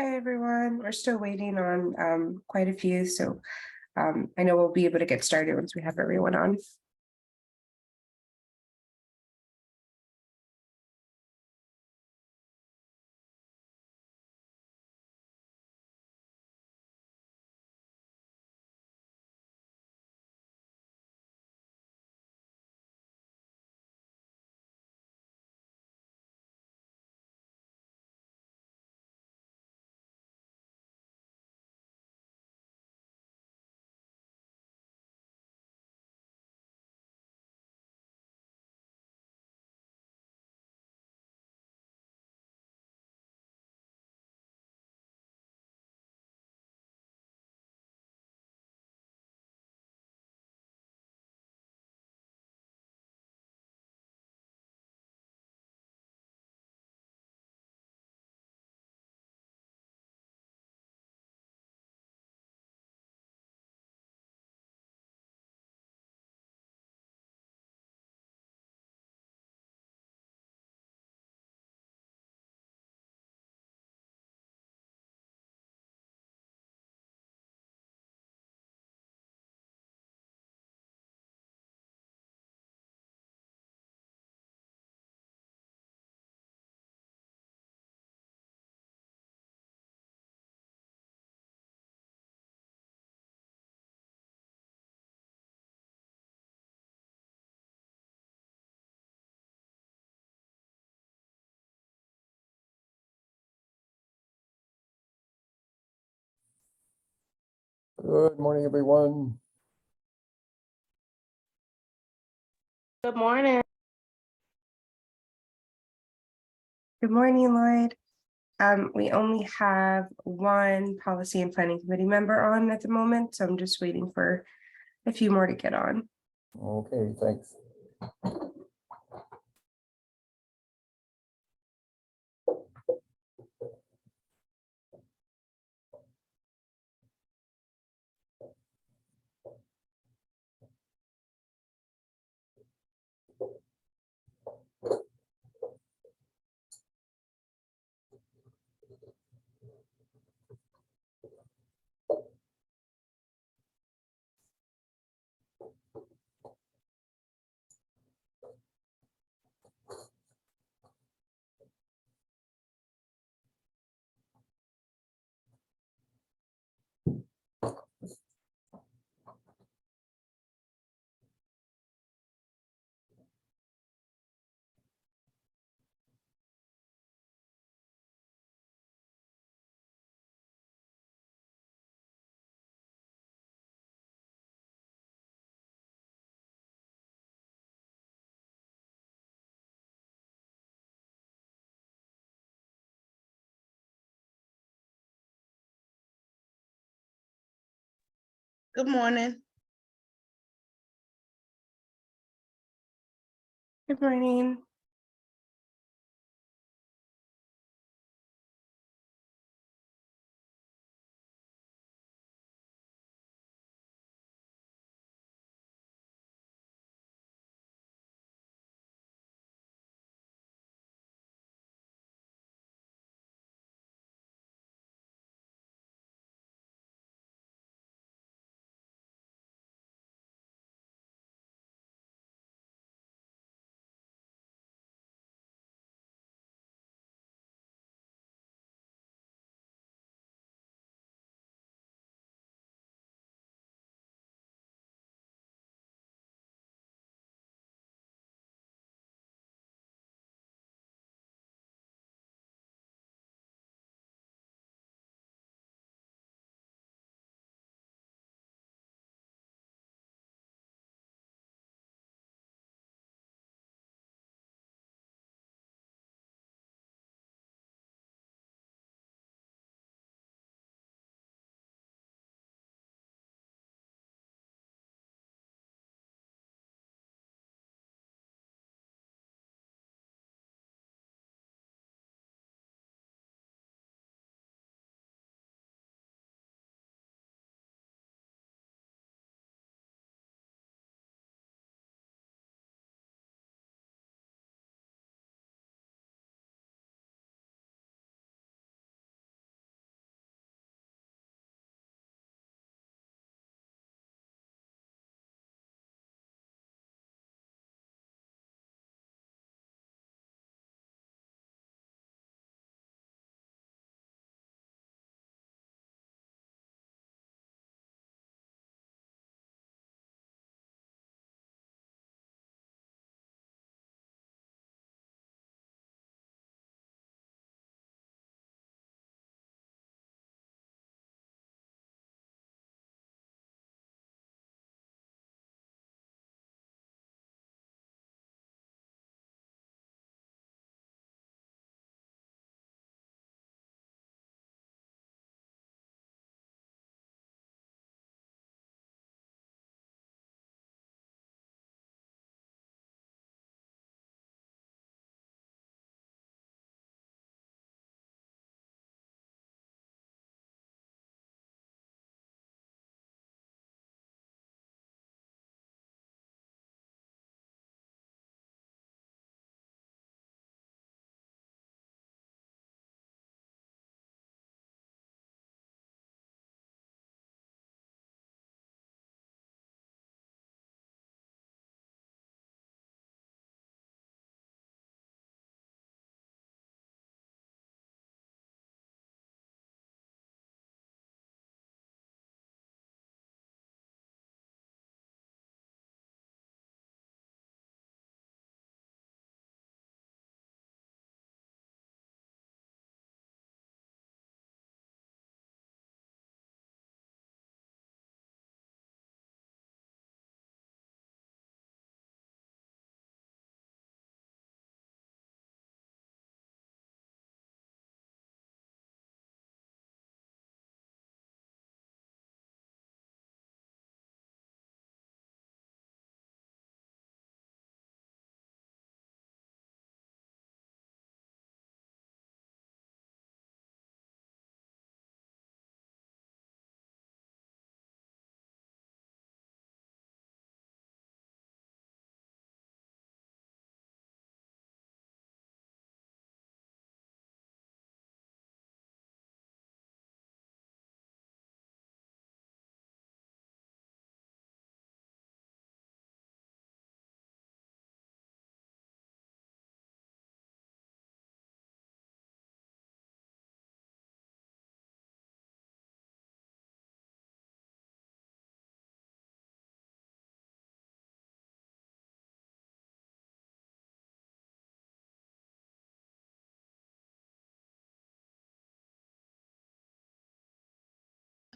Hi everyone. We're still waiting on quite a few, so I know we'll be able to get started once we have everyone on. Good morning, everyone. Good morning. Good morning, Lloyd. We only have one policy and planning committee member on at the moment, so I'm just waiting for a few more to get on. Okay, thanks. Good morning. Good morning.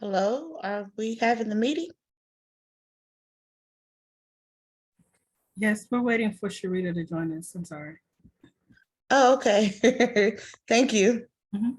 Hello, are we having the meeting? Yes, we're waiting for Sharita to join us. I'm sorry. Oh, okay. Thank you. Mhm.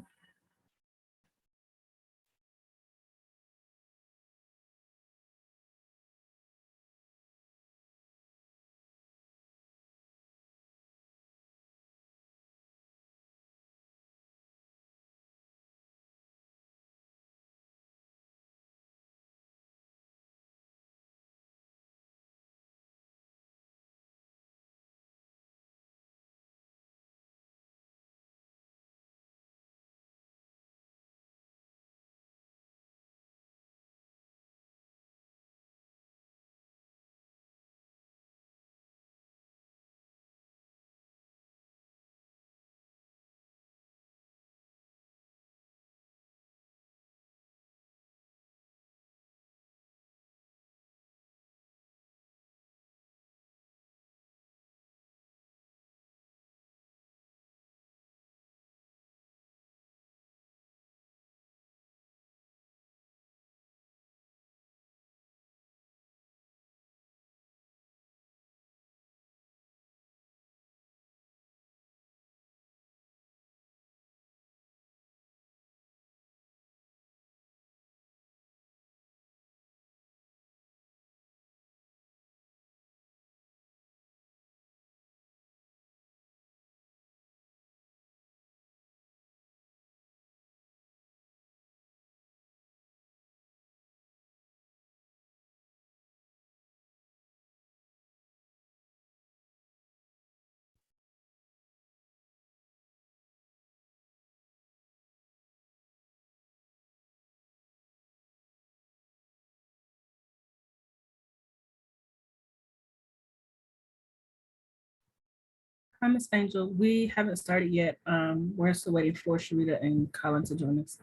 Hi, Miss Angel. We haven't started yet. We're still waiting for Sharita and Colin to join us.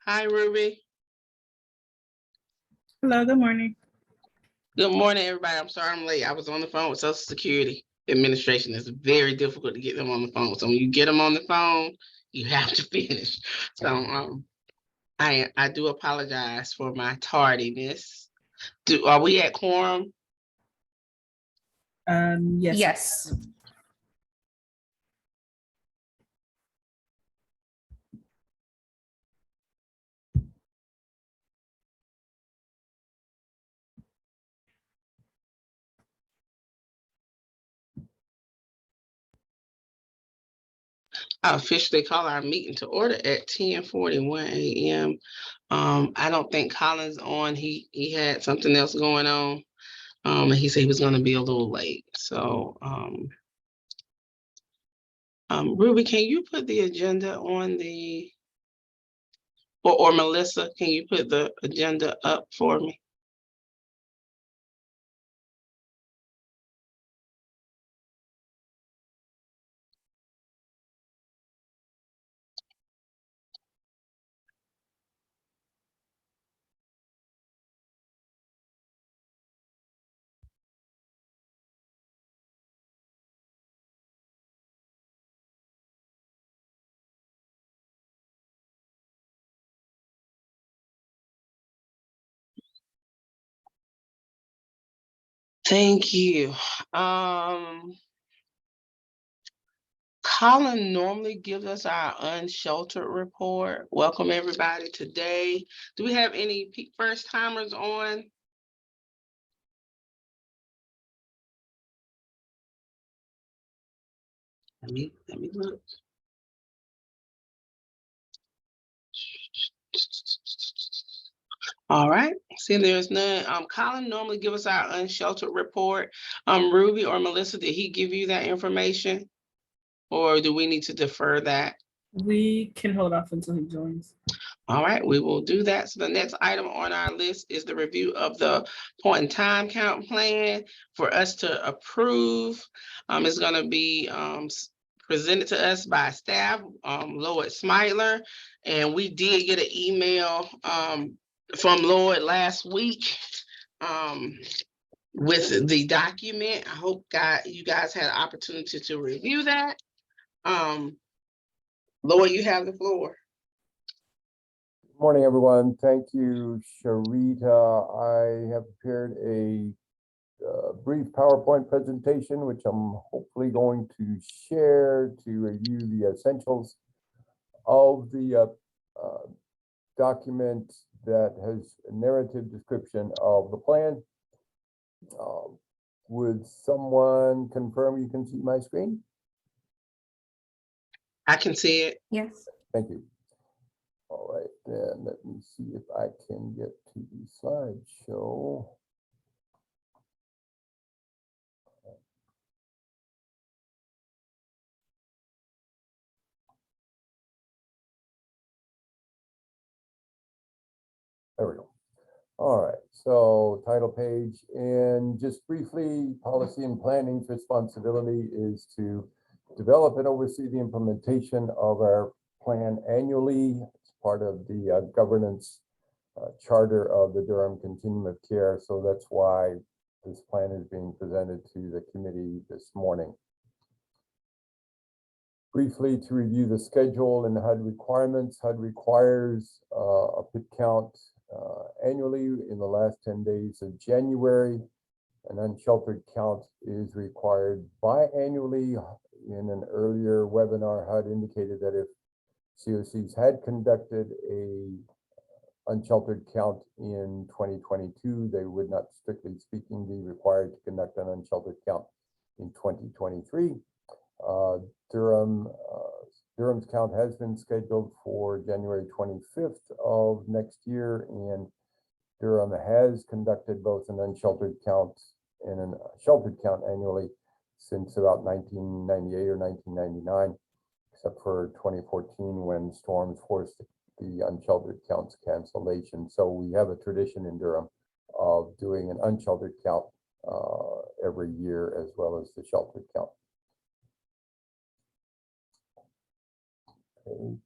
Hi, Ruby. Hello, good morning. Good morning, everybody. I'm sorry I'm late. I was on the phone with Social Security Administration. It's very difficult to get them on the phone. So when you get them on the phone, you have to finish. So I do apologize for my tardiness. Are we at quorum? Yes. Yes. I officially call our meeting to order at 10:41 a.m. I don't think Colin's on. He had something else going on. And he said he was gonna be a little late. So Ruby, can you put the agenda on the, or Melissa, can you put the agenda up for me? Thank you. Colin normally gives us our unsheltered report. Welcome, everybody, today. Do we have any first timers on? Let me look. All right, see, there's none. Colin normally give us our unsheltered report. Ruby or Melissa, did he give you that information? Or do we need to defer that? We can hold off until he joins. All right, we will do that. So the next item on our list is the review of the point in time count plan for us to approve. It's gonna be presented to us by staff, Lloyd Smiler. And we did get an email from Lloyd last week with the document. I hope you guys had an opportunity to review that. Lloyd, you have the floor. Morning, everyone. Thank you, Sharita. I have prepared a brief PowerPoint presentation, which I'm hopefully going to share to review the essentials of the document that has a narrative description of the plan. Would someone confirm you can see my screen? I can see it. Yes. Thank you. All right, then let me see if I can get to the slideshow. There we go. All right, so title page, and just briefly, policy and planning's responsibility is to develop and oversee the implementation of our plan annually. It's part of the governance charter of the Durham Continuum of Care. So that's why this plan is being presented to the committee this morning. Briefly, to review the schedule and HUD requirements. HUD requires a PIT count annually in the last 10 days of January. An unsheltered count is required biannually. In an earlier webinar, HUD indicated that if COCs had conducted a unsheltered count in 2022, they would not, strictly speaking, be required to conduct an unsheltered count in 2023. Durham's count has been scheduled for January 25th of next year, and Durham has conducted both an unsheltered count and a sheltered count annually since about 1998 or 1999, except for 2014 when storms forced the unsheltered counts cancellation. So we have a tradition in Durham of doing an unsheltered count every year as well as the sheltered count. Okay,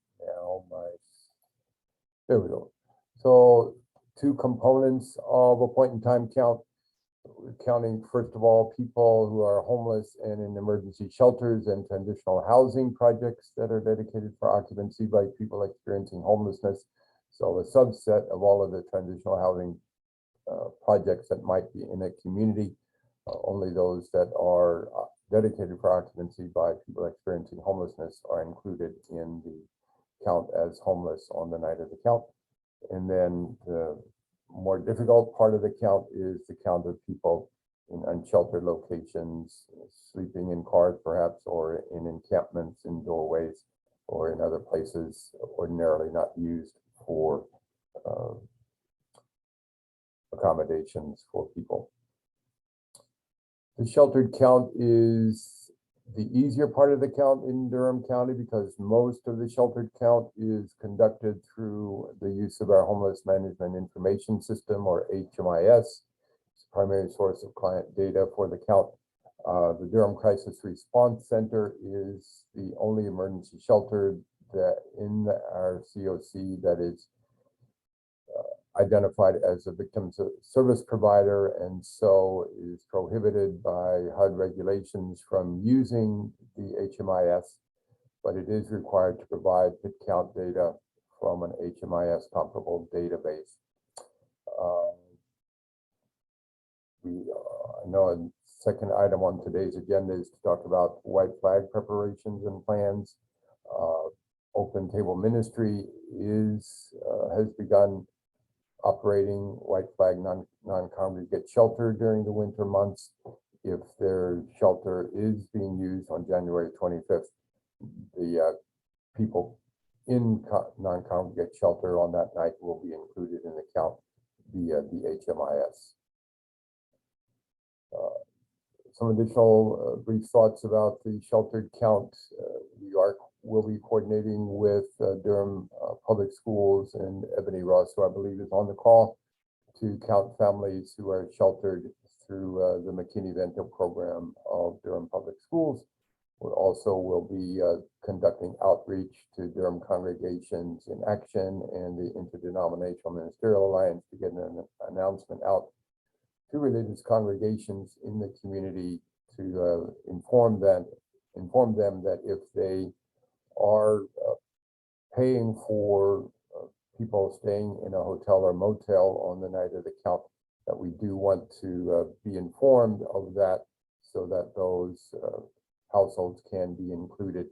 there we go. So two components of a point in time count. We're counting, first of all, people who are homeless and in emergency shelters and transitional housing projects that are dedicated for occupancy by people experiencing homelessness. So a subset of all of the transitional housing projects that might be in a community, only those that are dedicated for occupancy by people experiencing homelessness are included in the count as homeless on the night of the count. And then the more difficult part of the count is the count of people in unsheltered locations, sleeping in cars perhaps, or in encampments, in doorways, or in other places ordinarily not used for accommodations for people. The sheltered count is the easier part of the count in Durham County because most of the sheltered count is conducted through the use of our Homeless Management Information System, or HMIS. It's the primary source of client data for the count. The Durham Crisis Response Center is the only emergency shelter that in our COC that is identified as a victim service provider, and so is prohibited by HUD regulations from using the HMIS, but it is required to provide PIT count data from an HMIS comparable database. I know a second item on today's agenda is to talk about white flag preparations and plans. Open Table Ministry has begun operating white flag non-congregate shelter during the winter months. If their shelter is being used on January 25th, the people in non-congregate shelter on that night will be included in the count via the HMIS. Some additional brief thoughts about the sheltered count. We are we'll be coordinating with Durham Public Schools, and Ebony Ross, who I believe is on the call, to count families who are sheltered through the McKinney-Vento program of Durham Public Schools. We also will be conducting outreach to Durham Congregations in Action and the Interdenominational Ministerial Alliance to get an announcement out to religious congregations in the community to inform them that if they are paying for people staying in a hotel or motel on the night of the count, that we do want to be informed of that, so that those households can be included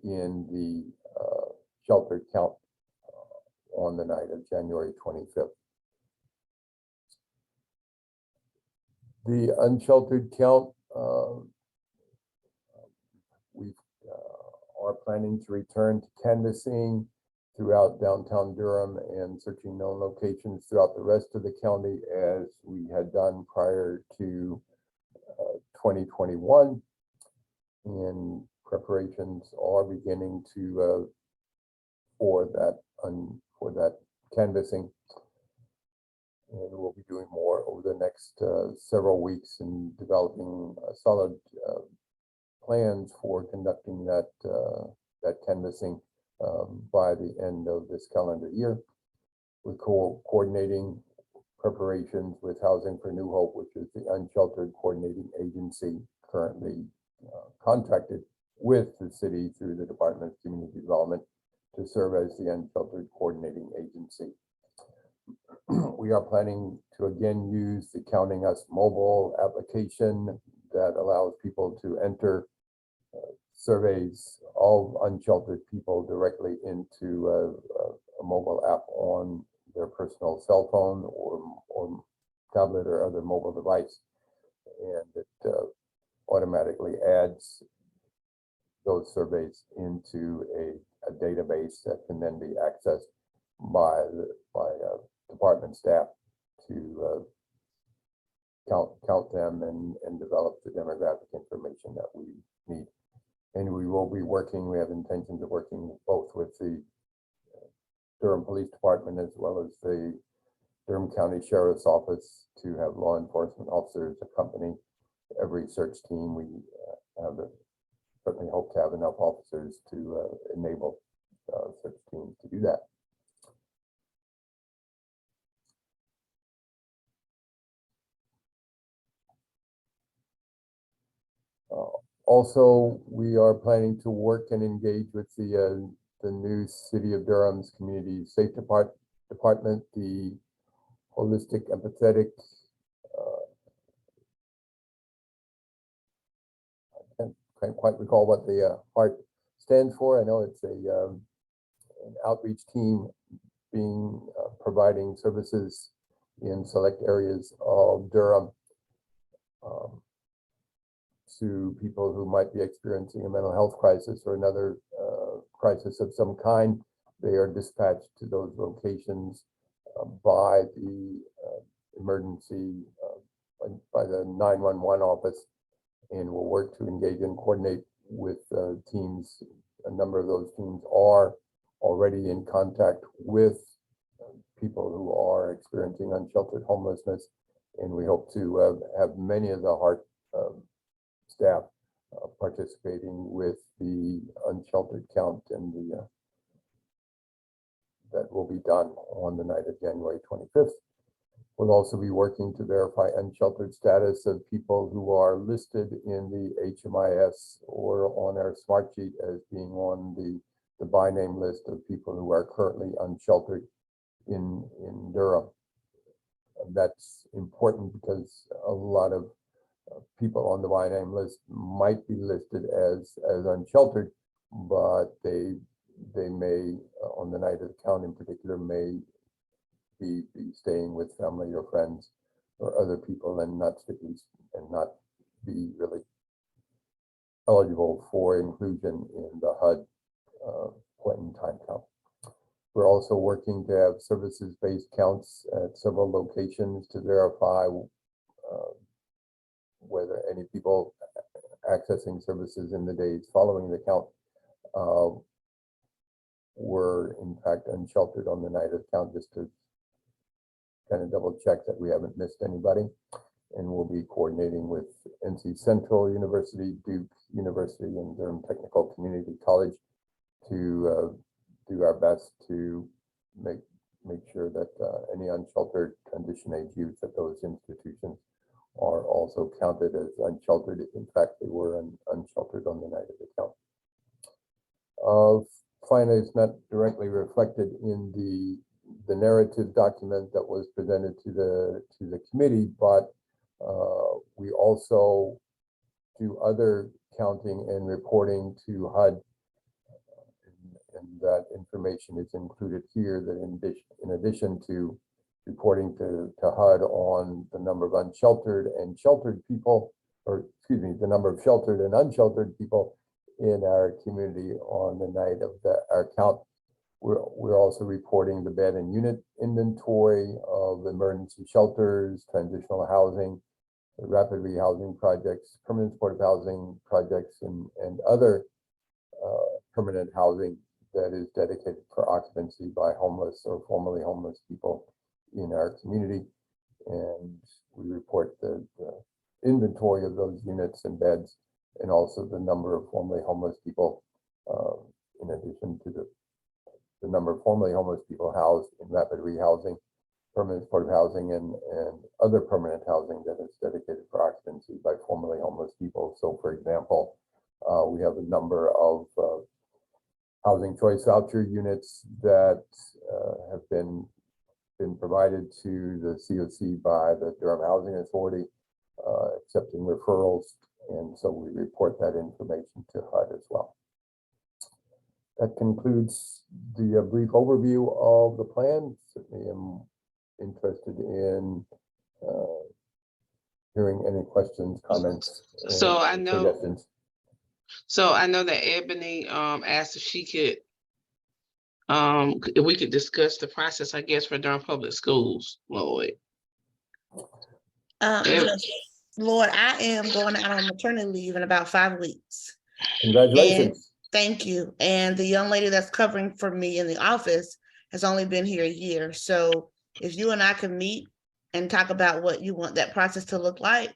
in the sheltered count on the night of January 25th. The unsheltered count, we are planning to return to canvassing throughout downtown Durham and searching known locations throughout the rest of the county, as we had done prior to 2021. And preparations are beginning to for that canvassing, and we'll be doing more over the next several weeks in developing solid plans for conducting that canvassing by the end of this calendar year. We're coordinating preparations with Housing for New Hope, which is the unsheltered coordinating agency currently contracted with the city through the Department of Community Development to serve as the unsheltered coordinating agency. We are planning to again use the Counting Us mobile application that allows people to enter surveys of unsheltered people directly into a mobile app on their personal cell phone or tablet or other mobile device, and it automatically adds those surveys into a database that can then be accessed by department staff to count them and develop the demographic information that we need. And we will be working, we have intentions of working both with the Durham Police Department as well as the Durham County Sheriff's Office to have law enforcement officers accompany every search team. We certainly hope to have enough officers to enable search teams to do that. Also, we are planning to work and engage with the new City of Durham's Community Safe Department, the Holistic Empathetic. I can't quite recall what the HEART stands for. I know it's an outreach team providing services in select areas of Durham to people who might be experiencing a mental health crisis or another crisis of some kind. They are dispatched to those locations by the emergency, by the 911 office, and will work to engage and coordinate with teams. A number of those teams are already in contact with people who are experiencing unsheltered homelessness, and we hope to have many of the HEART staff participating with the unsheltered count and that will be done on the night of January 25th. We'll also be working to verify unsheltered status of people who are listed in the HMIS or on our smart sheet as being on the by name list of people who are currently unsheltered in Durham. That's important because a lot of people on the by name list might be listed as unsheltered, but they may, on the night of the count in particular, may be staying with family or friends or other people and not be really eligible for inclusion in the HUD point in time count. We're also working to have services-based counts at several locations to verify whether any people accessing services in the days following the count were in fact unsheltered on the night of the count, just to kind of double check that we haven't missed anybody. And we'll be coordinating with NC Central University, Duke University, and Durham Technical Community College to do our best to make sure that any unsheltered transition age youth at those institutions are also counted as unsheltered if in fact they were unsheltered on the night of the count. Finally, it's not directly reflected in the narrative document that was presented to the committee, but we also do other counting and reporting to HUD, and that information is included here. That in addition to reporting to HUD on the number of unsheltered and sheltered people, or excuse me, the number of sheltered and unsheltered people in our community on the night of our count, we're also reporting the bed and unit inventory of emergency shelters, transitional housing, rapid rehousing projects, permanent supportive housing projects, and other permanent housing that is dedicated for occupancy by homeless or formerly homeless people in our community. And we report the inventory of those units and beds, and also the number of formerly homeless people, in addition to the number of formerly homeless people housed in rapid rehousing, permanent supportive housing, and other permanent housing that is dedicated for occupancy by formerly homeless people. So for example, we have a number of housing choice voucher units that have been provided to the COC by the Durham Housing Authority, accepting referrals, and so we report that information to HUD as well. That concludes the brief overview of the plan. Certainly am interested in hearing any questions, comments. So I know, suggestions. so I know that Ebony asked if she could, if we could discuss the process, I guess, for Durham Public Schools, Lloyd. Yes, Lord, I am going out on maternity leave in about 5 weeks. Congratulations. Thank you. And the young lady that's covering for me in the office has only been here a year. So if you and I can meet and talk about what you want that process to look like,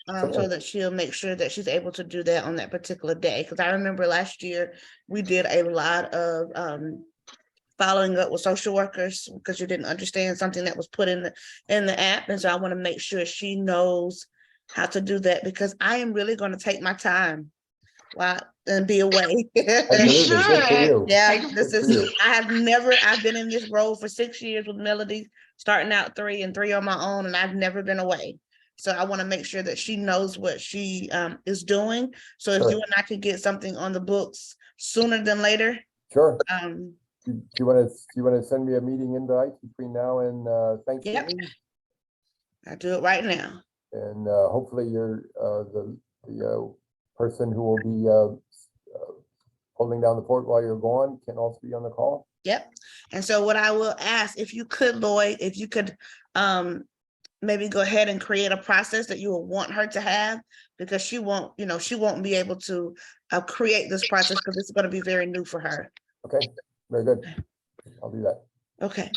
so that she'll make sure that she's able to do that on that particular day. Because I remember last year we did a lot of following up with social workers because you didn't understand something that was put in the app. And so I want to make sure she knows how to do that, because I am really going to take my time and be away. Absolutely. Good for you. Yeah, I've been in this role for 6 years with Melody, starting out 3 and 3 on my own, and I've never been away. So I want to make sure that she knows what she is doing. So if you and I could get something on the books sooner than later. Sure. Do you want to send me a meeting invite between now and Thanksgiving? Yep. I'll do it right now. And hopefully you're the person who will be holding down the fort while you're gone can also be on the call. Yep. And so what I will ask, if you could, Lloyd, if you could maybe go ahead and create a process that you will want her to have, because she won't be able to create this process because it's going to be very new for her. Okay, very good. I'll do that. Okay.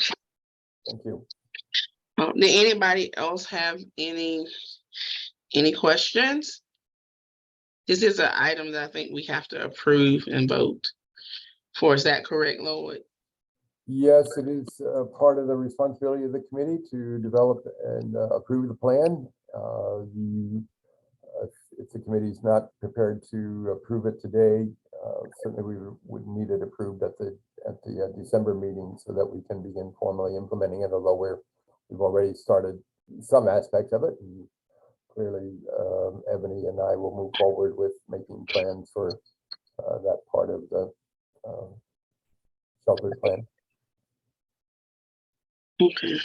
Thank you. Did anybody else have any questions? This is an item that I think we have to approve and vote for. Is that correct, Lloyd? Yes, it is part of the responsibility of the committee to develop and approve the plan. If the committee is not prepared to approve it today, certainly we would need it approved at the December meeting so that we can begin formally implementing it. Although we've already started some aspects of it. And clearly, Ebony and I will move forward with making plans for that part of the shelter plan. Okay.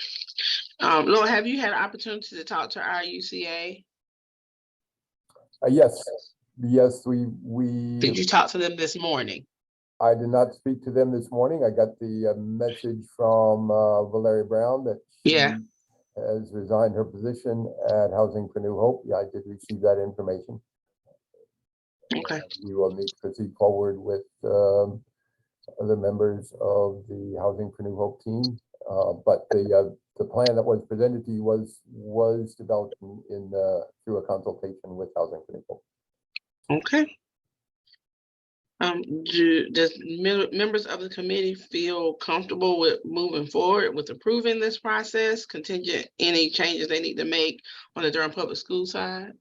Lloyd, have you had an opportunity to talk to our UCA? Yes, we. Did you talk to them this morning? I did not speak to them this morning. I got the message from Valeria Brown that she has resigned her position at Housing for New Hope. Yeah, I did receive that information. Okay. We will need to proceed forward with other members of the Housing for New Hope team. But the plan that was presented to you was developed through a consultation with Housing for New Hope. Okay. Does members of the committee feel comfortable with moving forward with approving this process, contingent any changes they need to make on the Durham Public School side?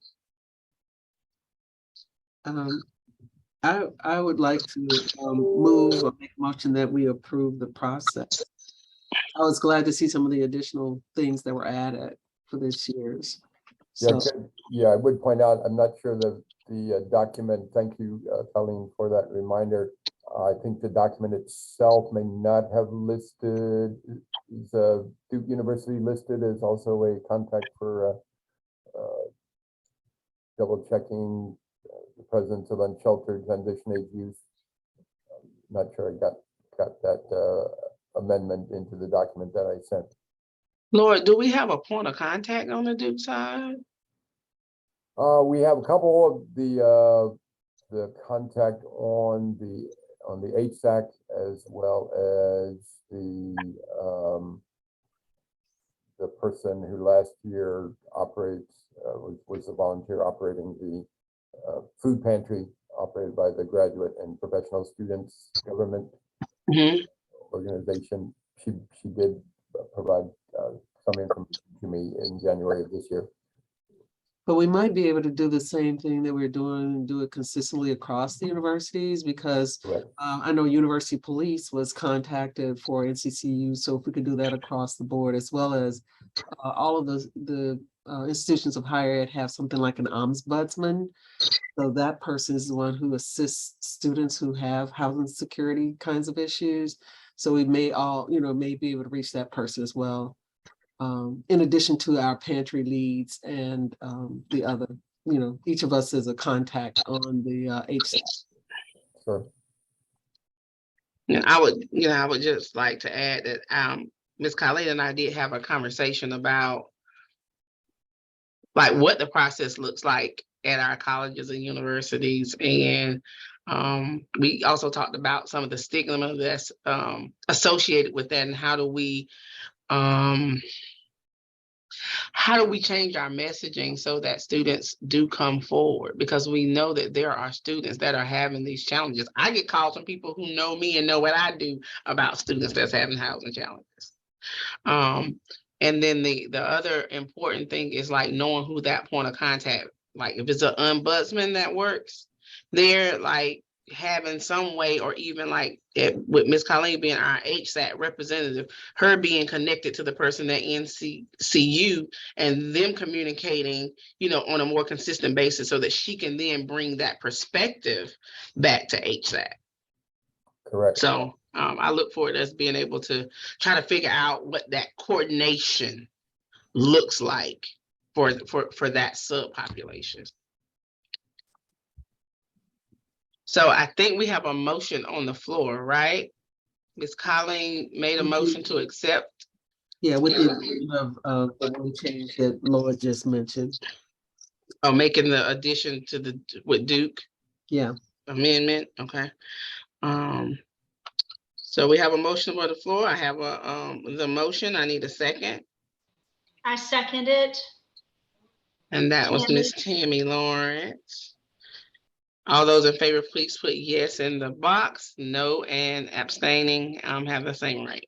I would like to move or make a motion that we approve the process. I was glad to see some of the additional things that were added for this year's. Yeah, So, I would point out, I'm not sure the document, thank you, Colleen, for that reminder. I think the document itself may not have listed, is Duke University listed as also a contact for double checking the presence of unsheltered transition age youth. Not sure I got that amendment into the document that I sent. Lord, do we have a point of contact on the Duke side? We have a couple of the contact on the HSAC, as well as the person who last year was a volunteer operating the food pantry operated by the Graduate and Professional Students Government Organization. She did provide some information to me in January of this year. but we might be able to do the same thing that we're doing and do it consistently across the universities, because I know University Police was contacted for NCCU. So if we could do that across the board, as well as all of the institutions of higher ed have something like an ombudsman. So that person is the one who assists students who have housing security kinds of issues. So we may may be able to reach that person as well. In addition to our pantry leads and the other, each of us is a contact on the HSAC. Sure. And I would just like to add that Ms. Colleen and I did have a conversation about like what the process looks like at our colleges and universities. And we also talked about some of the stigma that's associated with that, and how do we change our messaging so that students do come forward, because we know that there are students that are having these challenges. I get calls from people who know me and know what I do about students that's having housing challenges. And then the other important thing is like knowing who that point of contact, like if it's an ombudsman that works, they're like having some way, or even like with Ms. Colleen being our HSAT representative, her being connected to the person at NCCU and them communicating, on a more consistent basis, so that she can then bring that perspective back to HSAT. Correct. So I look forward to us being able to try to figure out what that coordination looks like for that subpopulation. So I think we have a motion on the floor, right? Ms. Colleen made a motion to accept. Yeah, with the addition of the one change that Laura just mentioned. Oh, making the addition to with Duke. Yeah. Amendment. Okay. So we have a motion on the floor. I have the motion. I need a second. I second it. And that was Miss Tammy Lawrence. All those in favor, please put yes in the box. No and abstaining have the same right.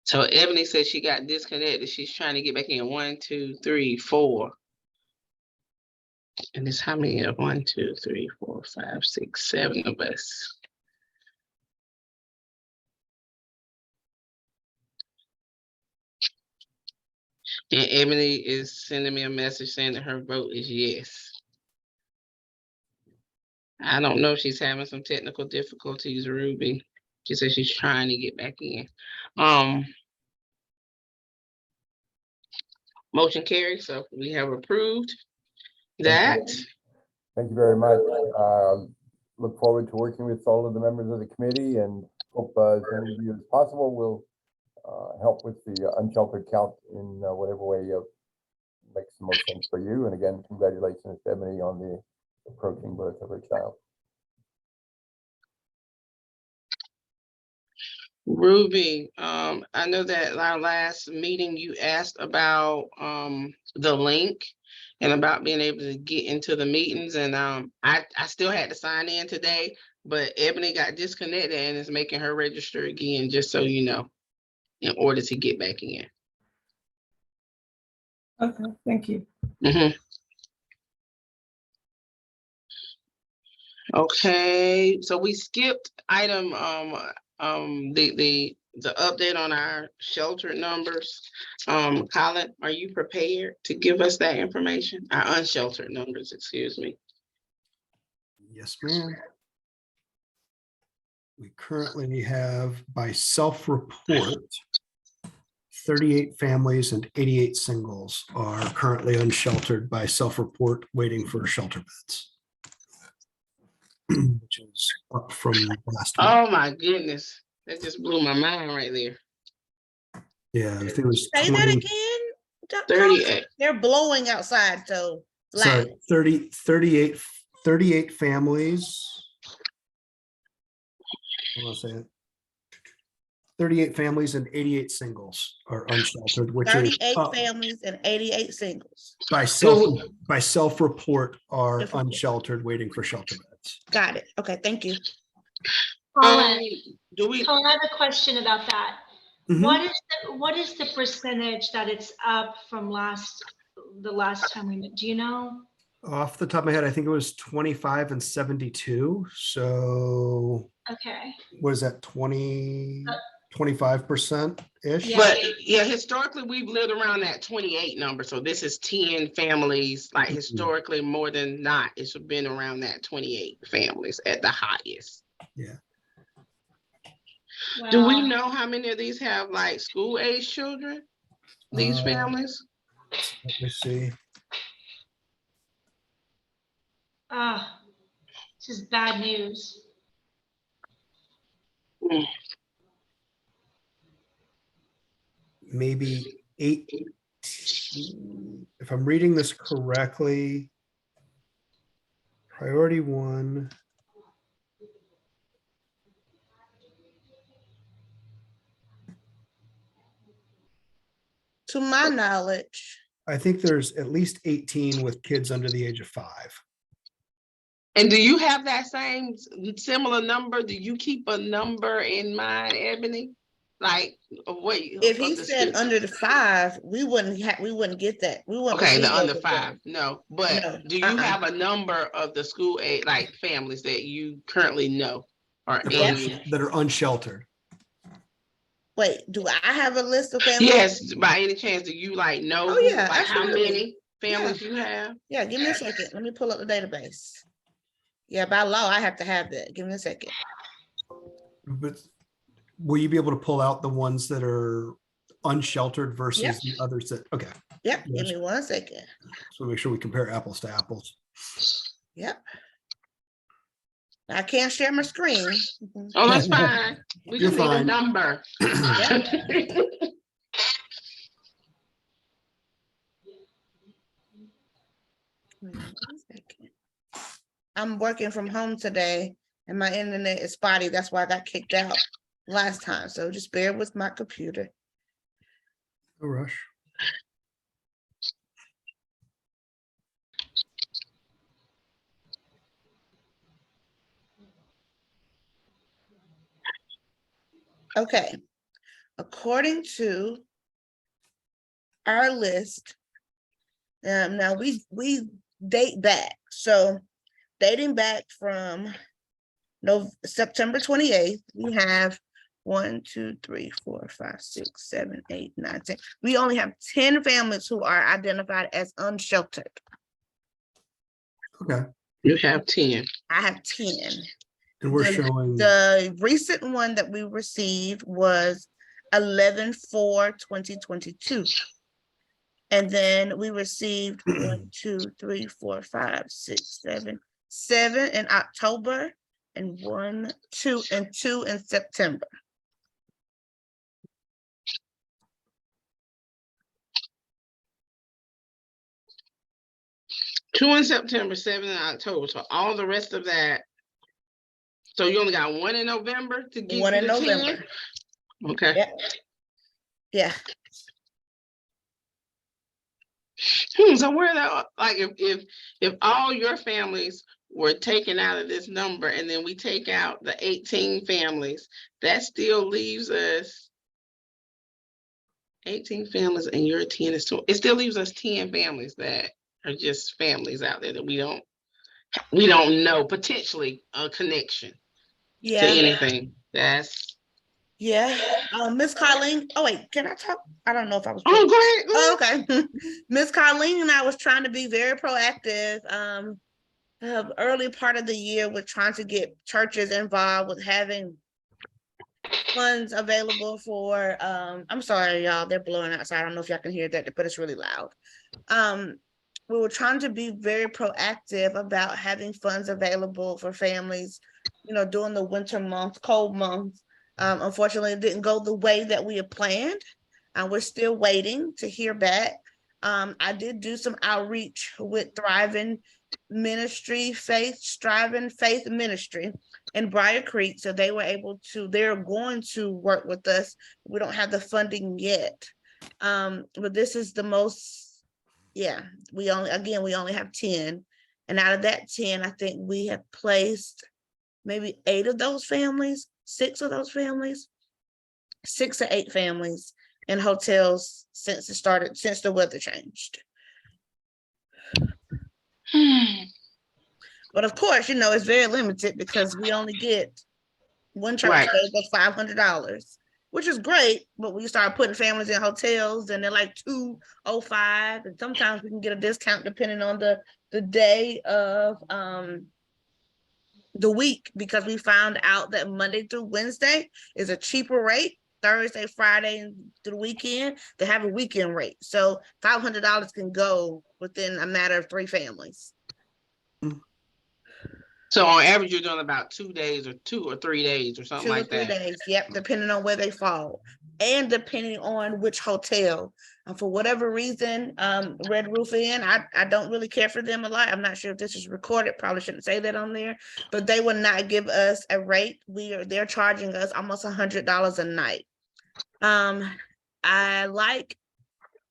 So Ebony said she got disconnected. She's trying to get back in. 1, 2, 3, 4. And it's how many of 1, 2, 3, 4, 5, 6, 7 of us. And Ebony is sending me a message saying that her vote is yes. I don't know if she's having some technical difficulties, Ruby. She says she's trying to get back in. Motion carried, so we have approved that. Thank you very much. Look forward to working with all of the members of the committee and hope as many of you as possible will help with the unsheltered count in whatever way makes the most sense for you. And again, congratulations to Ebony on the approaching birth of her child. Ruby, I know that our last meeting you asked about the link and about being able to get into the meetings, and I still had to sign in today, but Ebony got disconnected and is making her register again, just so you know, in order to get back in. Okay, thank you. Okay, so we skipped item the update on our shelter numbers. Colin, are you prepared to give us that information? Our unsheltered numbers, excuse me. Yes, ma'am. We currently have, by self-report, 38 families and 88 singles are currently unsheltered by self-report, waiting for shelter beds, which is up from last month. Oh my goodness, that just blew my mind right there. Yeah, I think it was Say that 20, again. Dr. 38. They're blowing outside, so. sorry, 38 families. I want to say it. 38 families and 88 singles are unsheltered, which is 38 up families and 88 singles. by self-report are Different. unsheltered, waiting for shelter beds. Got it. Okay, thank you. Colin, Do we? Colin, I have a question about that. Mhm. What is the percentage that it's up from the last time we met? Do you know? Off the top of my head, I think it was 25 and 72. So Okay. what is that, 25% ish? Yeah. But yeah, historically, we've lived around that 28 number. So this is 10 families, like historically more than not, it's been around that 28 families at the highest. Yeah. Do we Wow. know how many of these have like school age children? These families? Let me see. Ah, this is bad news. Maybe 8. If I'm reading this correctly, priority 1. To my knowledge, I think there's at least 18 with kids under the age of 5. And do you have that same similar number? Do you keep a number in mind, Ebony? Like, wait. if he said under the 5, we wouldn't get that. We wouldn't. Okay, the receive under those 5, no, but No, do you have a number of the school age, like families that you currently know? Or That are unsheltered. Wait, do I have a list of families? Yes, by any chance, do you like know Oh, yeah, like how absolutely. many families you have? Yeah, give me a second. Let me pull up the database. Yeah, by law, I have to have that. Give me a second. But will you be able to pull out the ones that are unsheltered versus Yep. the others that, okay. Yep, Yes. give me 1 second. So make sure we compare apples to apples. Yep. I can't share my screen. Oh, that's fine. We You're just need a fine. number. I'm working from home today and my internet is spotty. That's why I got kicked out last time. So just bear with my computer. No rush. Okay. According to our list, now we date back. So dating back from September 28th, we have 1, 2, 3, 4, 5, 6, 7, 8, 9, 10. We only have 10 families who are identified as unsheltered. Okay. You have 10. I have 10. And we're The- showing, The recent one that we received was 11/4/2022. And then we received 1, 2, 3, 4, 5, 6, 7, 7 in October, and 1, 2, and 2 in September. Two in September, 7 in October. So all the rest of that. So you only got 1 in November to get 1 you in the 10? November. Okay. Yeah. Yeah. So where that, like, if all your families were taken out of this number and then we take out the 18 families, that still leaves us 18 families, and your 10 is 2. It still leaves us 10 families that are just families out there that we don't know potentially a connection to Yeah. anything. That's Yeah. Miss Colleen. Oh wait, can I talk? I don't know if I was. go ahead. Go Oh, ahead. okay. Miss Colleen and I was trying to be very proactive. Early part of the year, we're trying to get churches involved with having funds available for. I'm sorry, y'all. They're blowing outside. I don't know if y'all can hear that, but it's really loud. We were trying to be very proactive about having funds available for families, during the winter months, cold months. Unfortunately, it didn't go the way that we had planned. We're still waiting to hear back. I did do some outreach with Striving Faith Ministry in Briar Creek. So they're going to work with us. We don't have the funding yet. But this is the most, we only have 10. And out of that 10, I think we have placed maybe 8 of those families, 6 of those families, 6 or 8 families in hotels since the weather changed. But of course, it's very limited because we only get one church Right. gave us $500, which is great. But when you start putting families in hotels and they're like $205, and sometimes we can get a discount depending on the day of the week, because we found out that Monday through Wednesday is a cheaper rate. Thursday, Friday, and through the weekend, they have a weekend rate. So $500 can go within a matter of 3 families. So on average, you're doing about 2 days or 2 or 3 days or something 2 or like 3 that. days, yep, depending on where they fall and depending on which hotel. For whatever reason, Red Roof Inn, I don't really care for them a lot. I'm not sure if this is recorded, probably shouldn't say that on there, but they will not give us a rate. They're charging us almost $100 a night. I like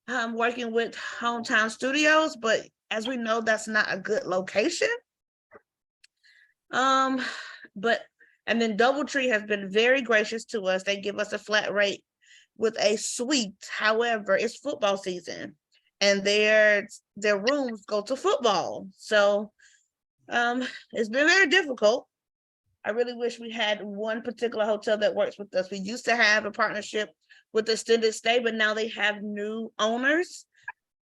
working with Hometown Studios, but as we know, that's not a good location. And then DoubleTree has been very gracious to us. They give us a flat rate with a suite. However, it's football season and their rooms go to football. So it's been very difficult. I really wish we had one particular hotel that works with us. We used to have a partnership with Extended Stay, but now they have new owners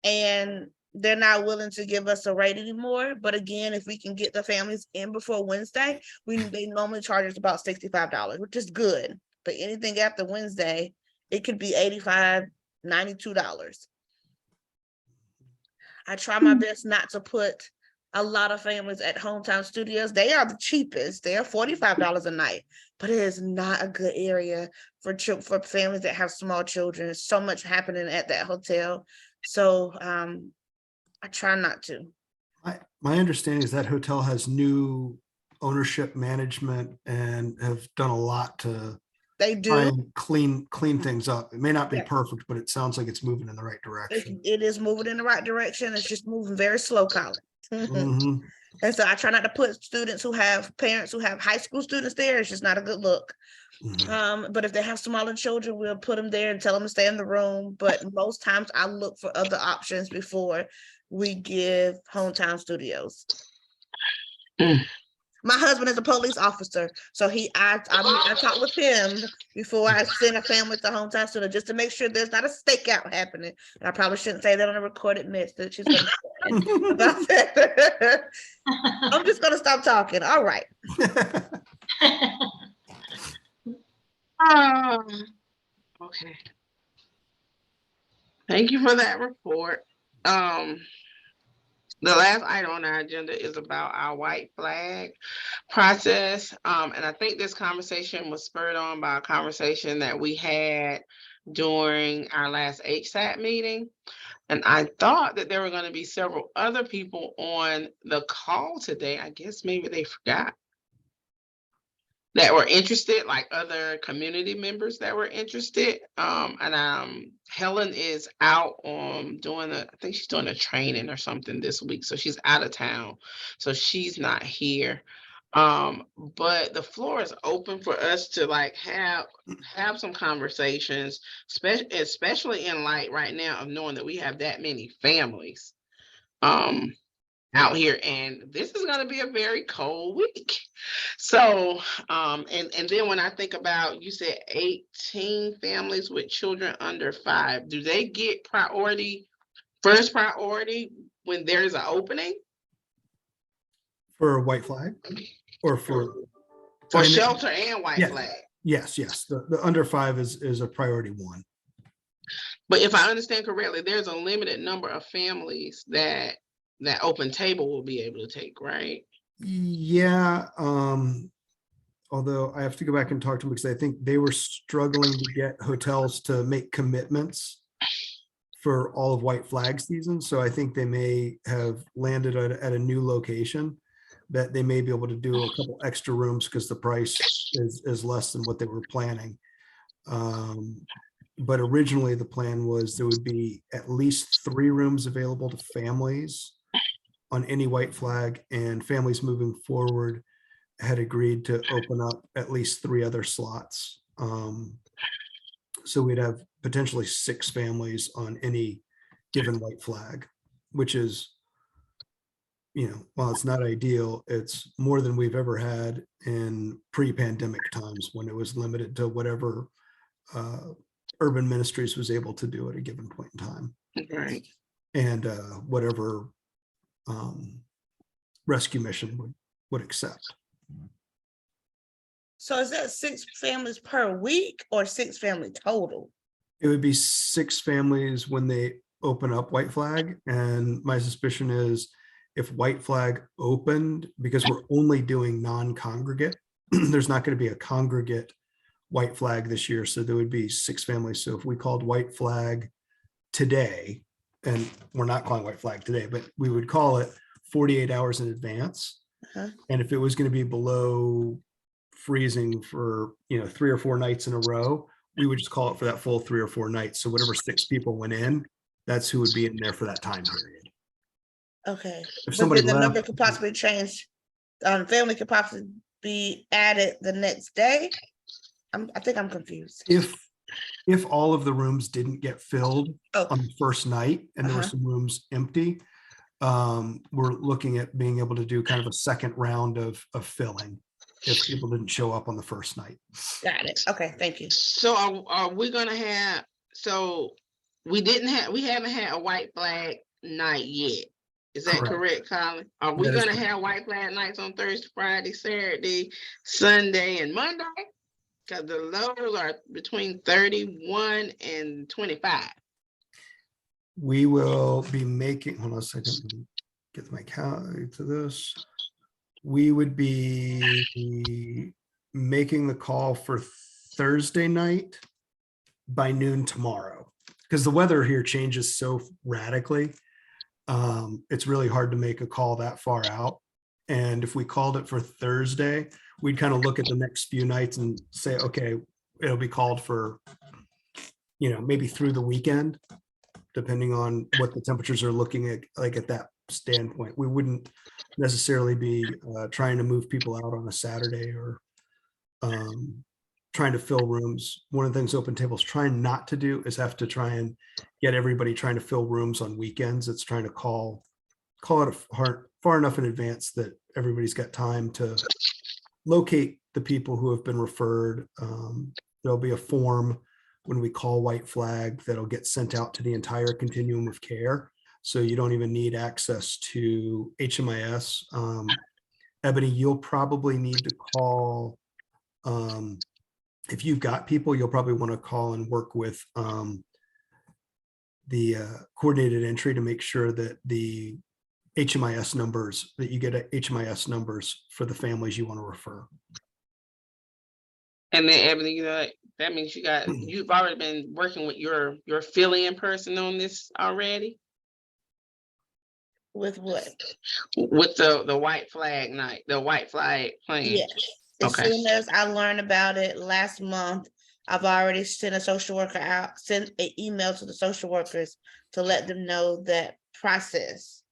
and they're not willing to give us a rate anymore. But again, if we can get the families in before Wednesday, they normally charge us about $65, which is good. But anything after Wednesday, it could be $85, $92. I try my best not to put a lot of families at Hometown Studios. They are the cheapest. They are $45 a night, but it is not a good area for families that have small children. There's so much happening at that hotel. So I try not to. my understanding is that hotel has new ownership management and have done a lot to They try do. and clean things up. It may not be Yeah. perfect, but it sounds like it's moving in the right direction. It is moving in the right direction. It's just moving very slow, Colin. Mhm. And so I try not to put parents who have high school students there. It's just not a good look. Mhm. But if they have smaller children, we'll put them there and tell them to stay in the room. But most times I look for other options before we give Hometown Studios. Mm. My husband is a police officer, so I talked with him before I send a family to hometown student just to make sure there's not a stakeout happening. And I probably shouldn't say that on a recorded mess that she's gonna say about that. I'm just gonna stop talking. All right. Okay. Thank you for that report. The last item on our agenda is about our white flag process. And I think this conversation was spurred on by a conversation that we had during our last HSAT meeting. And I thought that there were going to be several other people on the call today. I guess maybe they forgot, that were interested, like other community members that were interested. Helen is out on I think she's doing a training or something this week. So she's out of town. So she's not here. But the floor is open for us to like have some conversations, especially in light right now of knowing that we have that many families out here, and this is going to be a very cold week. So and then when I think about, you said 18 families with children under 5, do they get first priority when there's an opening For a white flag or for shelter and white Yeah. flag? Yes, the under 5 is a priority 1. But if I understand correctly, there's a limited number of families that open table will be able to take, right? Yeah, although I have to go back and talk to them because I think they were struggling to get hotels to make commitments for all of white flag season. So I think they may have landed at a new location that they may be able to do a couple extra rooms because the price is less than what they were planning. But originally the plan was there would be at least 3 rooms available to families on any white flag, and families moving forward had agreed to open up at least 3 other slots. So we'd have potentially 6 families on any given white flag, which is, while it's not ideal, it's more than we've ever had in pre-pandemic times when it was limited to whatever urban ministries was able to do at a given point in time. Right. And whatever rescue mission would accept. So is that 6 families per week or 6 family total? It would be 6 families when they open up white flag. And my suspicion is if white flag opened, because we're only doing non-congregate, there's not going to be a congregate white flag this year. So there would be 6 families. So if we called white flag today, and we're not calling white flag today, but we would call it 48 hours in advance. And if it was going to be below freezing for 3 or 4 nights in a row, we would just call it for that full 3 or 4 nights. So whatever 6 people went in, that's who would be in there for that time period. Okay. If But somebody then the number left, could possibly change. Family could possibly be added the next day. I think I'm confused. if all of the rooms didn't get filled on the first night and there were some rooms empty, we're looking at being able to do kind of a second round of filling if people didn't show up on the first night. Got it. Okay, thank you. So are we gonna have, so we haven't had a white flag night yet. Is that correct, Colin? Are we gonna have white flag nights on Thursday, Friday, Saturday, Sunday, and Monday? Because the lows are between 31 and 25. We will be making, hold on a second, let me get my calendar to this. We would be making the call for Thursday night by noon tomorrow, because the weather here changes so radically. It's really hard to make a call that far out. And if we called it for Thursday, we'd kind of look at the next few nights and say, okay, it'll be called for, maybe through the weekend, depending on what the temperatures are looking at, like at that standpoint. We wouldn't necessarily be trying to move people out on a Saturday or trying to fill rooms. One of the things Open Table's trying not to do is have to try and get everybody trying to fill rooms on weekends. It's trying to call it a far enough in advance that everybody's got time to locate the people who have been referred. There'll be a form when we call White Flag that'll get sent out to the entire continuum of care. So you don't even need access to HMIS. Ebony, you'll probably need to call, if you've got people, you'll probably want to call and work with the coordinated entry to make sure that the HMIS numbers, that you get HMIS numbers for the families you want to refer. And then Ebony, you know, that means you've already been working with your fill-in person on this already? With what? With the White Flag night, the White Flag plan? Yes. As Okay. soon as I learned about it last month, I've already sent a social worker out, sent an email to the social workers to let them know that process.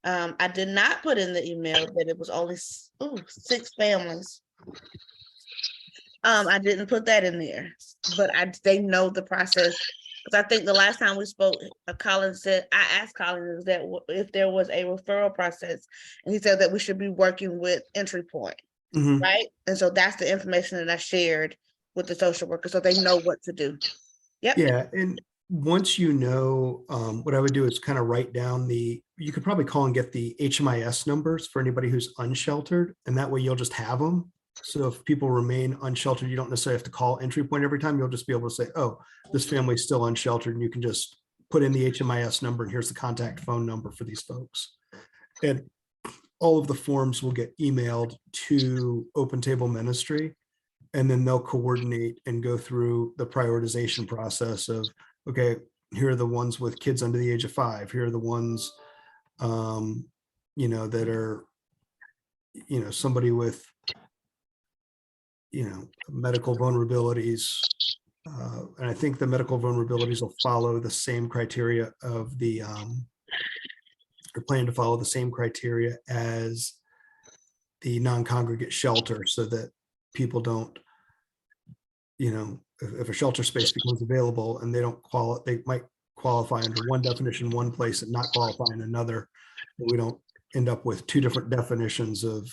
I did not put in the email that it was only 6 families. I didn't put that in there, but they know the process. Because I think the last time we spoke, Colin said, I asked Colin that if there was a referral process, and he said that we should be working with Entry Point, right? And so that's the information that I shared with the social worker, so they know what to do. Yep. Yeah, and once you know, what I would do is kind of write down you could probably call and get the HMIS numbers for anybody who's unsheltered, and that way you'll just have them. So if people remain unsheltered, you don't necessarily have to call Entry Point every time. You'll just be able to say, oh, this family's still unsheltered, and you can just put in the HMIS number, and here's the contact phone number for these folks. And all of the forms will get emailed to Open Table Ministry, and then they'll coordinate and go through the prioritization process of, okay, here are the ones with kids under the age of 5. Here are the ones, you know, that are, you know, somebody with, you know, medical vulnerabilities. And I think the medical vulnerabilities will follow the same criteria of the, or plan to follow the same criteria as the non-congregate shelter, so that people don't, you know, if a shelter space becomes available and they don't they might qualify under one definition one place and not qualify in another, but we don't end up with 2 different definitions of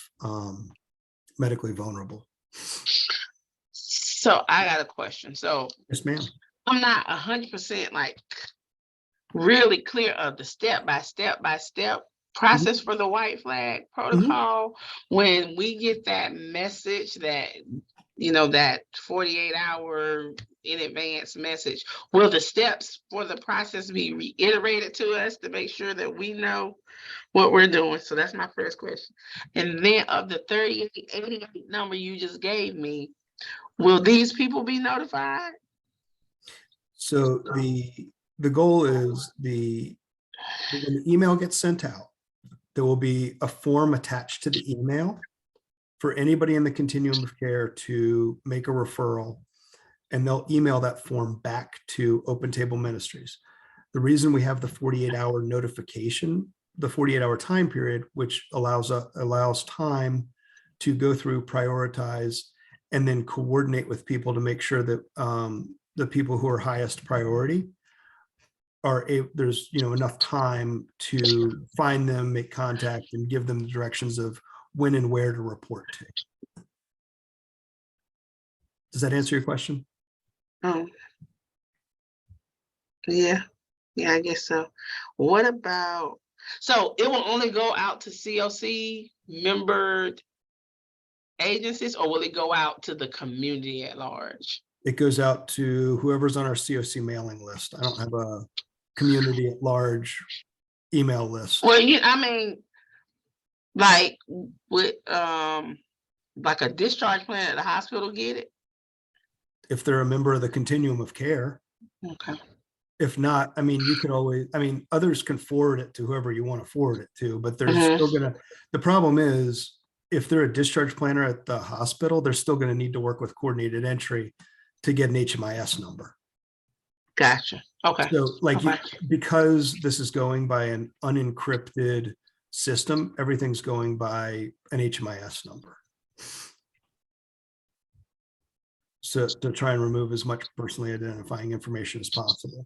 medically vulnerable. So I got a question. So Yes, ma'am. I'm not 100% like really clear of the step by step process for the White Flag protocol. When we get that message that, you know, that 48-hour in advance message, will the steps for the process be reiterated to us to make sure that we know what we're doing? So that's my first question. And then of the 3888 number you just gave me, will these people be notified? So the goal is when the email gets sent out, there will be a form attached to the email for anybody in the continuum of care to make a referral, and they'll email that form back to Open Table Ministries. The reason we have the 48-hour notification, the 48-hour time period, which allows time to go through, prioritize, and then coordinate with people to make sure that the people who are highest priority there's, you know, enough time to find them, make contact, and give them the directions of when and where to report to. Does that answer your question? Oh, yeah, I guess so. What about, so it will only go out to COC membered agencies, or will it go out to the community at large? It goes out to whoever's on our COC mailing list. I don't have a community at large email list. Well, I mean, like with like a discharge plan at the hospital get it? If they're a member of the continuum of care. Okay. If not, I mean, you could always, I mean, others can forward it to whoever you want to forward it to, but they're still gonna, the problem is, if they're a discharge planner at the hospital, they're still gonna need to work with coordinated entry to get an HMIS number. Gotcha. Okay. So like, Okay. because this is going by an unencrypted system, everything's going by an HMIS number. So to try and remove as much personally identifying information as possible.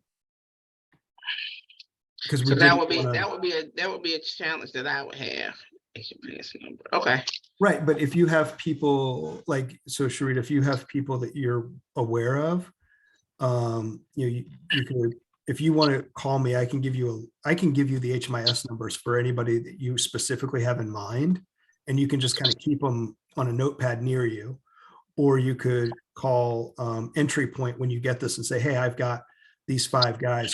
Because So that would be a challenge that I would have. HMAS number. Okay. Right, but if you have people like, so Sharita, if you have people that you're aware of, you could, if you want to call me, I can give you the HMIS numbers for anybody that you specifically have in mind. And you can just kind of keep them on a notepad near you. Or you could call Entry Point when you get this and say, hey, I've got these 5 guys.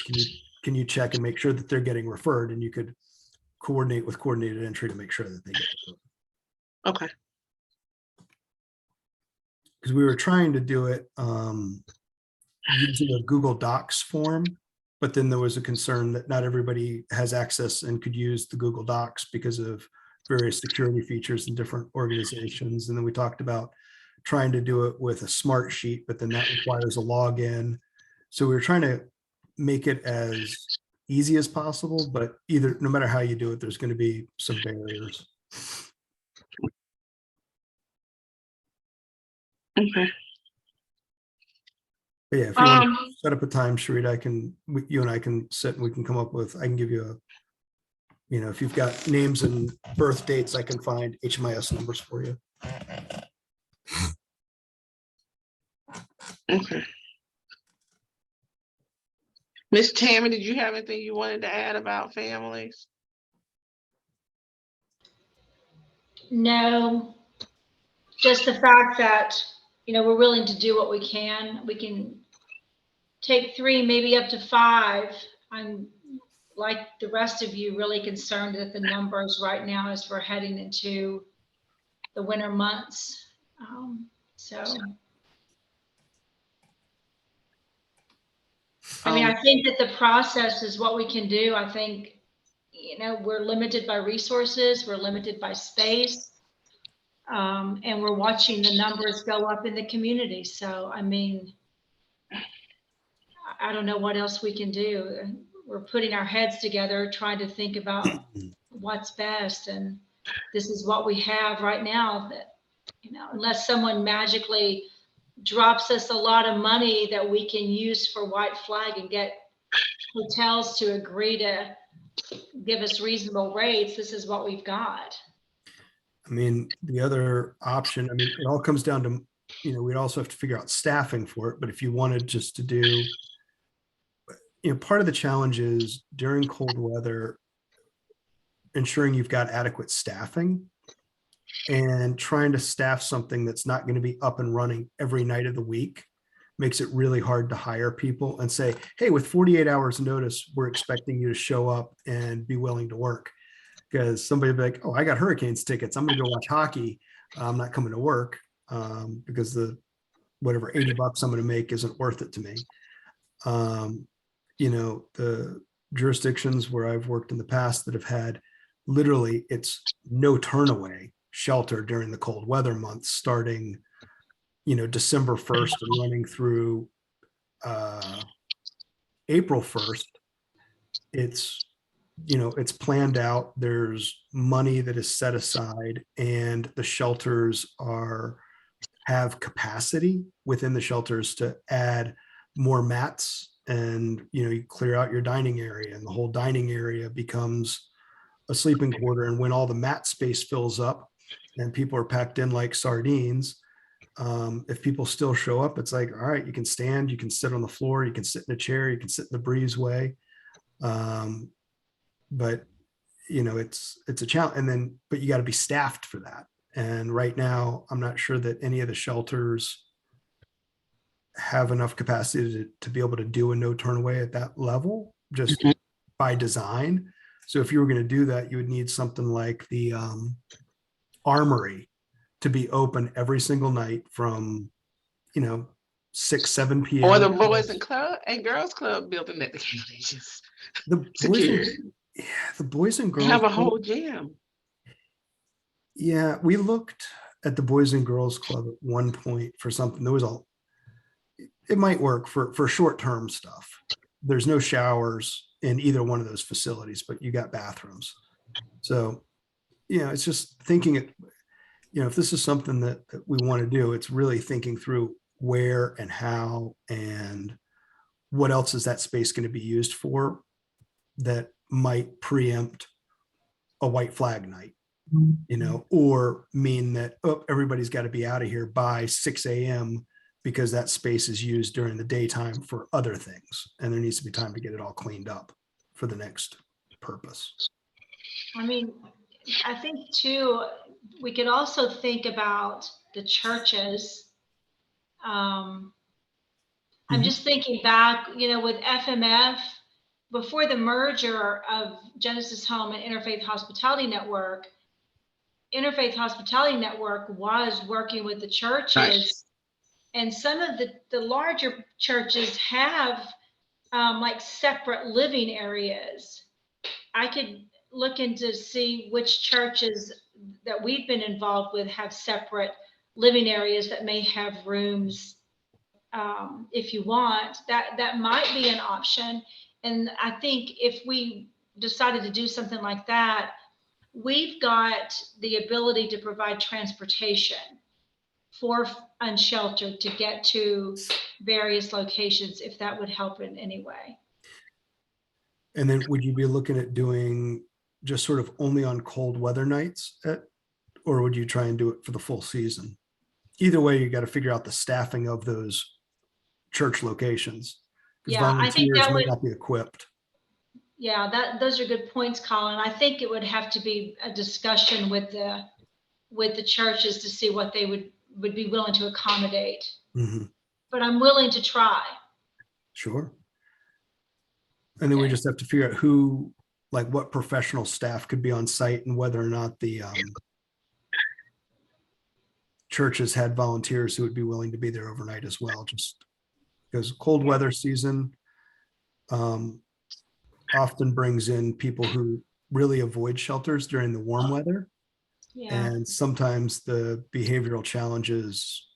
Can you check and make sure that they're getting referred? And you could coordinate with Coordinated Entry to make sure that they get referred. Okay. Because we were trying to do it using a Google Docs form, but then there was a concern that not everybody has access and could use the Google Docs because of various security features in different organizations. And then we talked about trying to do it with a smart sheet, but then that requires a login. So we were trying to make it as easy as possible, but no matter how you do it, there's going to be some barriers. Okay. But yeah, if you want to set up a time, Sharita, you and I can sit and we can come up with, I can give you if you've got names and birth dates, I can find HMIS numbers for you. Okay. Miss Tammy, did you have anything you wanted to add about families? No, just the fact that, we're willing to do what we can. We can take 3, maybe up to 5. I'm, like the rest of you, really concerned that the numbers right now as we're heading into the winter months. I think that the process is what we can do. I think, we're limited by resources, we're limited by space, and we're watching the numbers go up in the community. So, I don't know what else we can do. We're putting our heads together, trying to think about what's best. And this is what we have right now that, unless someone magically drops us a lot of money that we can use for White Flag and get hotels to agree to give us reasonable rates, this is what we've got. The other option, it all comes down to, we'd also have to figure out staffing for it. But if you wanted just to do, part of the challenge is during cold weather, ensuring you've got adequate staffing and trying to staff something that's not going to be up and running every night of the week makes it really hard to hire people and say, hey, with 48 hours notice, we're expecting you to show up and be willing to work. Because somebody will be like, oh, I got Hurricanes tickets. I'm going to go watch hockey. I'm not coming to work because the whatever $80 I'm going to make isn't worth it to me. The jurisdictions where I've worked in the past that have had literally it's no turn away shelter during the cold weather months, starting, December 1st and running through April 1st. It's planned out. There's money that is set aside and the shelters have capacity within the shelters to add more mats, and, you clear out your dining area and the whole dining area becomes a sleeping quarter. And when all the mat space fills up and people are packed in like sardines, if people still show up, it's like, all right, you can stand, you can sit on the floor, you can sit in a chair, you can sit in the breezeway. But it's a challenge, but you got to be staffed for that. And right now, I'm not sure that any of the shelters have enough capacity to be able to do a no turn away at that level, just by design. So if you were going to do that, you would need something like the Armory to be open every single night from, 6, 7 p.m. Or the Boys and Club and Girls Club building at the campuses. The Boys and Girls have a whole gym. Yeah, we looked at the Boys and Girls Club at one point for something. It might work for short-term stuff. There's no showers in either one of those facilities, but you got bathrooms. So, it's just thinking it, if this is something that we want to do, it's really thinking through where and how and what else is that space going to be used for that might preempt a White Flag night. you know, or mean that, oh, everybody's got to be out of here by 6 a.m. because that space is used during the daytime for other things. And there needs to be time to get it all cleaned up for the next purpose. I mean, I think too, we could also think about the churches. I'm Mhm. just thinking back, you know, with FMF, before the merger of Genesis Home and Interfaith Hospitality Network, Interfaith Hospitality Network was working with the churches. And some of the larger churches have like separate living areas. I could look into see which churches that we've been involved with have separate living areas that may have rooms. If you want, that might be an option. And I think if we decided to do something like that, we've got the ability to provide transportation for unsheltered to get to various locations, if that would help in any way. And then would you be looking at doing just sort of only on cold weather nights or would you try and do it for the full season? Either way, you got to figure out the staffing of those church locations. Because Yeah, I think volunteers that may would, not be equipped. yeah, those are good points, Colin. I think it would have to be a discussion with the churches to see what they would be willing to accommodate. Mhm. But I'm willing to try. Sure. And then we just have to figure out who, like what professional staff could be on site and whether or not the churches had volunteers who would be willing to be there overnight as well, just because cold weather season often brings in people who really avoid shelters during the warm weather. Yeah. And sometimes the behavioral challenges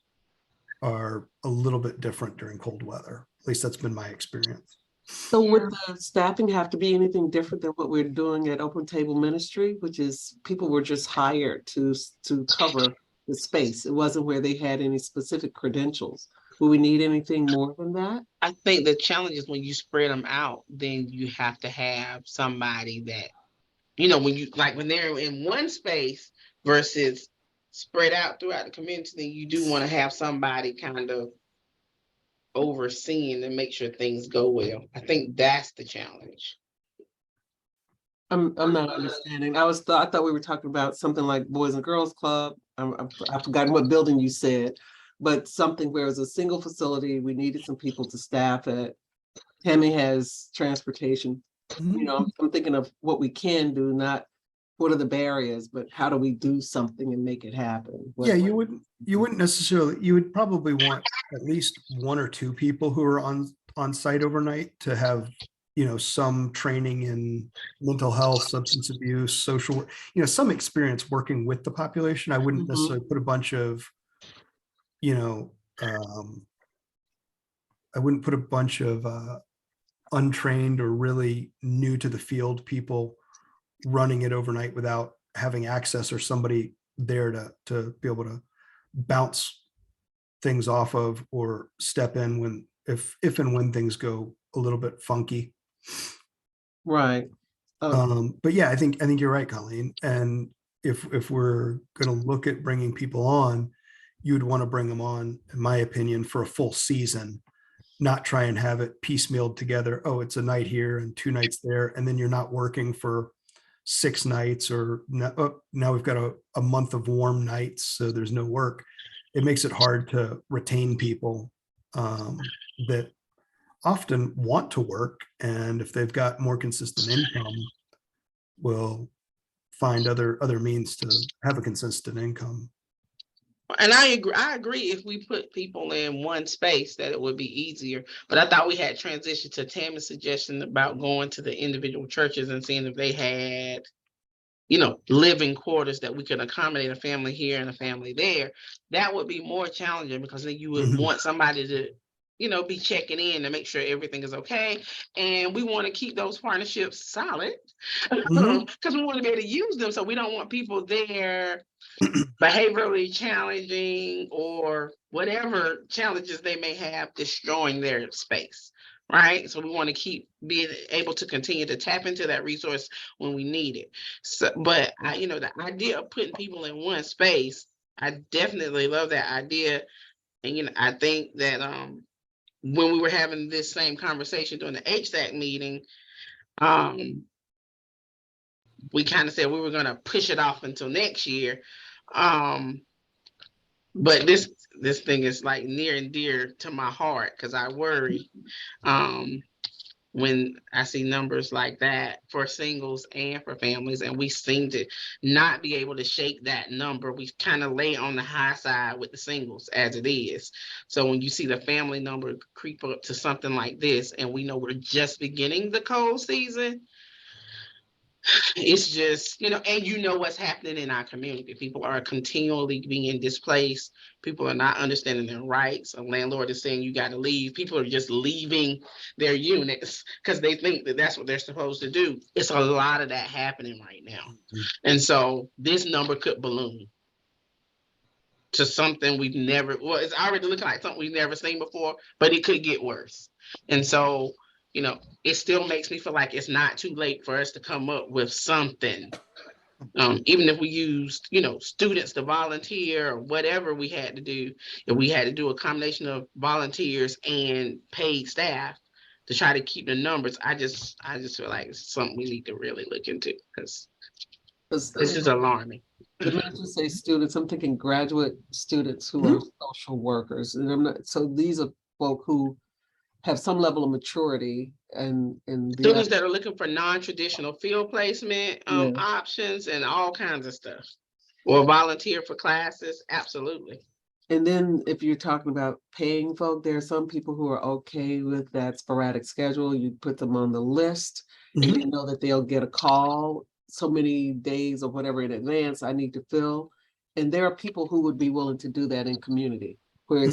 are a little bit different during cold weather. At least that's been my experience. So would the staffing have to be anything different than what we're doing at Open Table Ministry, which is people were just hired to cover the space? It wasn't where they had any specific credentials. Will we need anything more than that? I think the challenge is when you spread them out, then you have to have somebody that, you know, when you like when they're in one space versus spread out throughout the community, then you do want to have somebody kind of overseeing and make sure things go well. I think that's the challenge. I'm not understanding. I thought we were talking about something like Boys and Girls Club. I've forgotten what building you said, but something where it was a single facility. We needed some people to staff it. Tammy has transportation. You know, I'm thinking of what we can do, not what are the barriers, but how do we do something and make it happen? Yeah, you wouldn't necessarily, you would probably want at least one or two people who are on site overnight to have, you know, some training in mental health, substance abuse, social, you know, some experience working with the population. I wouldn't necessarily put a bunch of, you know, I wouldn't put a bunch of untrained or really new to the field people running it overnight without having access or somebody there to be able to bounce things off of or step in when if and when things go a little bit funky. Right. But yeah, I think you're right, Colleen. And if we're going to look at bringing people on, you'd want to bring them on, in my opinion, for a full season, not try and have it piecemealed together. Oh, it's a night here and 2 nights there, and then you're not working for 6 nights, or now we've got a month of warm nights, so there's no work. It makes it hard to retain people that often want to work, and if they've got more consistent income, will find other means to have a consistent income. And I agree if we put people in one space that it would be easier. But I thought we had transitioned to Tammy's suggestion about going to the individual churches and seeing if they had, you know, living quarters that we could accommodate a family here and a family there. That would be more challenging because then you would want somebody to, you know, be checking in to make sure everything is okay. And we want to keep those partnerships solid because we want to be able to use them. So we don't want people there behaviorally challenging or whatever challenges they may have destroying their space. right? So we want to keep being able to continue to tap into that resource when we need it. So, but the idea of putting people in one space, I definitely love that idea. And I think that when we were having this same conversation during the HSAC meeting, we kind of said we were going to push it off until next year. But this thing is like near and dear to my heart because I worry when I see numbers like that for singles and for families, and we seem to not be able to shake that number. We kind of lay on the high side with the singles as it is. So when you see the family number creep up to something like this, and we know we're just beginning the cold season, it's just, and what's happening in our community. People are continually being displaced. People are not understanding their rights. A landlord is saying you got to leave. People are just leaving their units because they think that that's what they're supposed to do. It's a lot of that happening right now. And so this number could balloon to something we've never, well, it's already looking like something we've never seen before, but it could get worse. And so, it still makes me feel like it's not too late for us to come up with something. Even if we used, students to volunteer or whatever we had to do, if we had to do a combination of volunteers and paid staff to try to keep the numbers, I just feel like it's something we need to really look into because this is alarming. But not just say students, I'm thinking graduate students who are social workers. And I'm not, so these are folk who have some level of maturity and students that are looking for non-traditional field placement Yeah. options and all kinds of stuff, or volunteer for classes. Absolutely. And then if you're talking about paying folk, there are some people who are okay with that sporadic schedule. You put them on the list and you know that they'll get a call so many days or whatever in advance I need to fill. And there are people who would be willing to do that in community where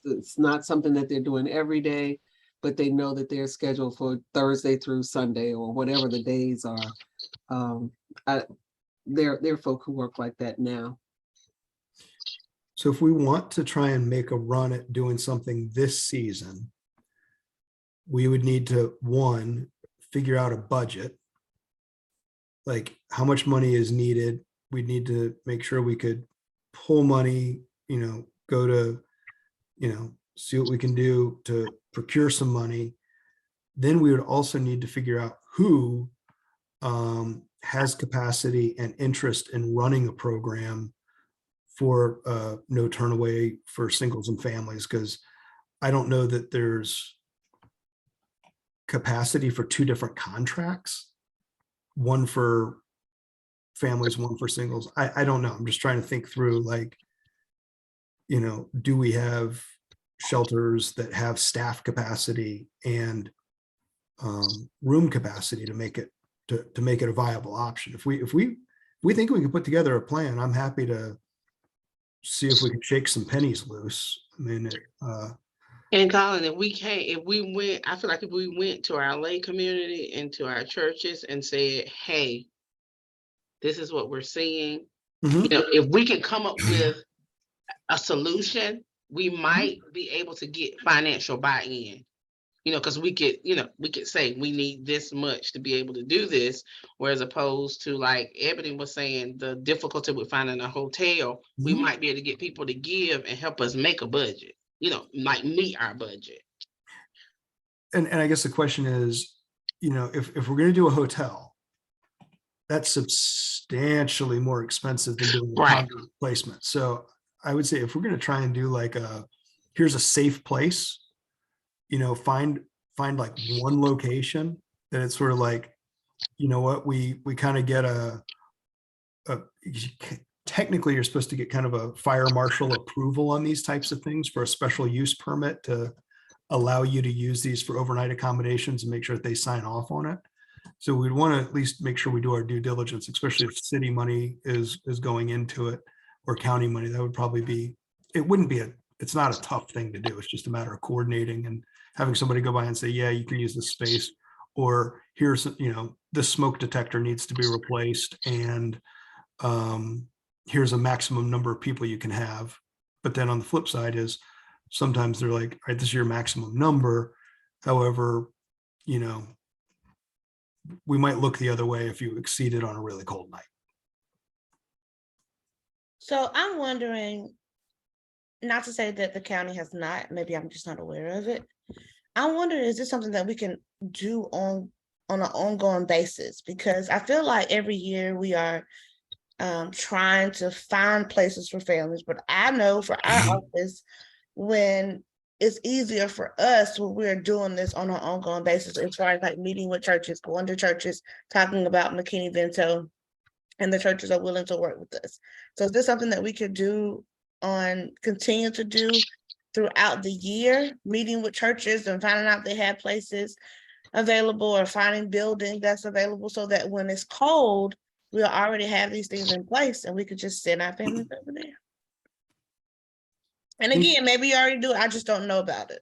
it's not something that they're doing every day, but they know that they're scheduled for Thursday through Sunday or whatever the days are. There are folk who work like that now. So if we want to try and make a run at doing something this season, we would need to, one, figure out a budget. Like how much money is needed. We'd need to make sure we could pull money, go to, see what we can do to procure some money. Then we would also need to figure out who has capacity and interest in running a program for no turn away for singles and families, because I don't know that there's capacity for two different contracts, one for families, one for singles. I don't know. I'm just trying to think through, like, do we have shelters that have staff capacity and room capacity to make it a viable option? If we think we can put together a plan, I'm happy to see if we can shake some pennies loose. I mean, and Colin, if we went to our lay community and to our churches and said, hey, this is what we're seeing. If we can come up with a solution, we might be able to get financial buy-in. Because we could say we need this much to be able to do this, whereas opposed to, like Ebony was saying, the difficulty with finding a hotel, we might be able to get people to give and help us make a budget, like meet our budget. And I guess the question is, if we're going to do a hotel, that's substantially more expensive than doing a condo placement. So I would say if we're going to try and do like here's a safe place, find like one location that it's sort of like, what we kind of get technically you're supposed to get kind of a fire marshal approval on these types of things for a special use permit to allow you to use these for overnight accommodations and make sure that they sign off on it. So we'd want to at least make sure we do our due diligence, especially if city money is going into it or county money. That would probably be, it's not a tough thing to do. It's just a matter of coordinating and having somebody go by and say, yeah, you can use this space, or here's, the smoke detector needs to be replaced, and here's a maximum number of people you can have. But then on the flip side is sometimes they're like, all right, this is your maximum number. However, you know, we might look the other way if you exceed it on a really cold night. So I'm wondering, not to say that the county has not, maybe I'm just not aware of it. I wonder, is this something that we can do on an ongoing basis? Because I feel like every year we are trying to find places for families, but I know for our office, when it's easier for us when we're doing this on an ongoing basis, as far as like meeting with churches, going to churches, talking about McKinney-Vento, and the churches are willing to work with us. So is this something that we could do continue to do throughout the year, meeting with churches and finding out they have places available or finding building that's available so that when it's cold, we'll already have these things in place and we could just send our families over there. And again, maybe you already do it, I just don't know about it.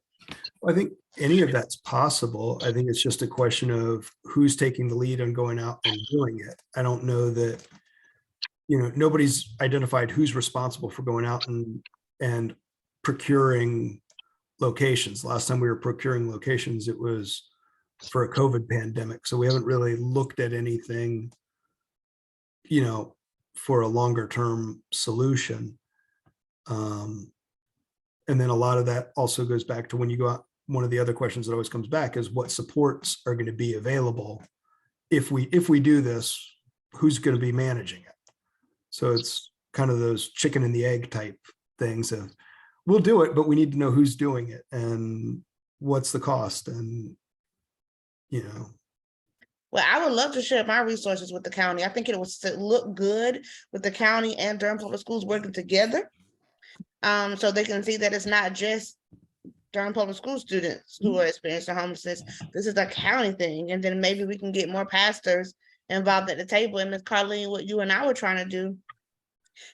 I think any of that's possible. I think it's just a question of who's taking the lead on going out and doing it. I don't know that, you know, nobody's identified who's responsible for going out and procuring locations. Last time we were procuring locations, it was for a COVID pandemic. So we haven't really looked at anything, you know, for a longer term solution. And then a lot of that also goes back to when you go out, one of the other questions that always comes back is what supports are going to be available. If we do this, who's going to be managing it? So it's kind of those chicken and the egg type things of we'll do it, but we need to know who's doing it and what's the cost. And, you know. Well, I would love to share my resources with the county. I think it would look good with the county and Durham Public Schools working together. So they can see that it's not just Durham Public School students who are experiencing homelessness. This is a county thing. And then maybe we can get more pastors involved at the table. And Ms. Carlene, what you and I were trying to do,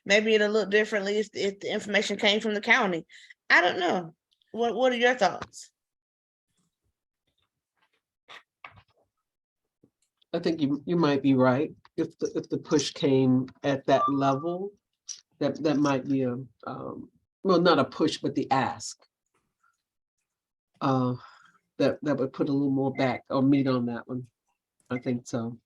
maybe it'll look differently if the information came from the county. I don't know. What are your thoughts? I think you might be right. If the push came at that level, that might be a well, not a push, but the ask. That would put a little more back or meat on that one. I think so.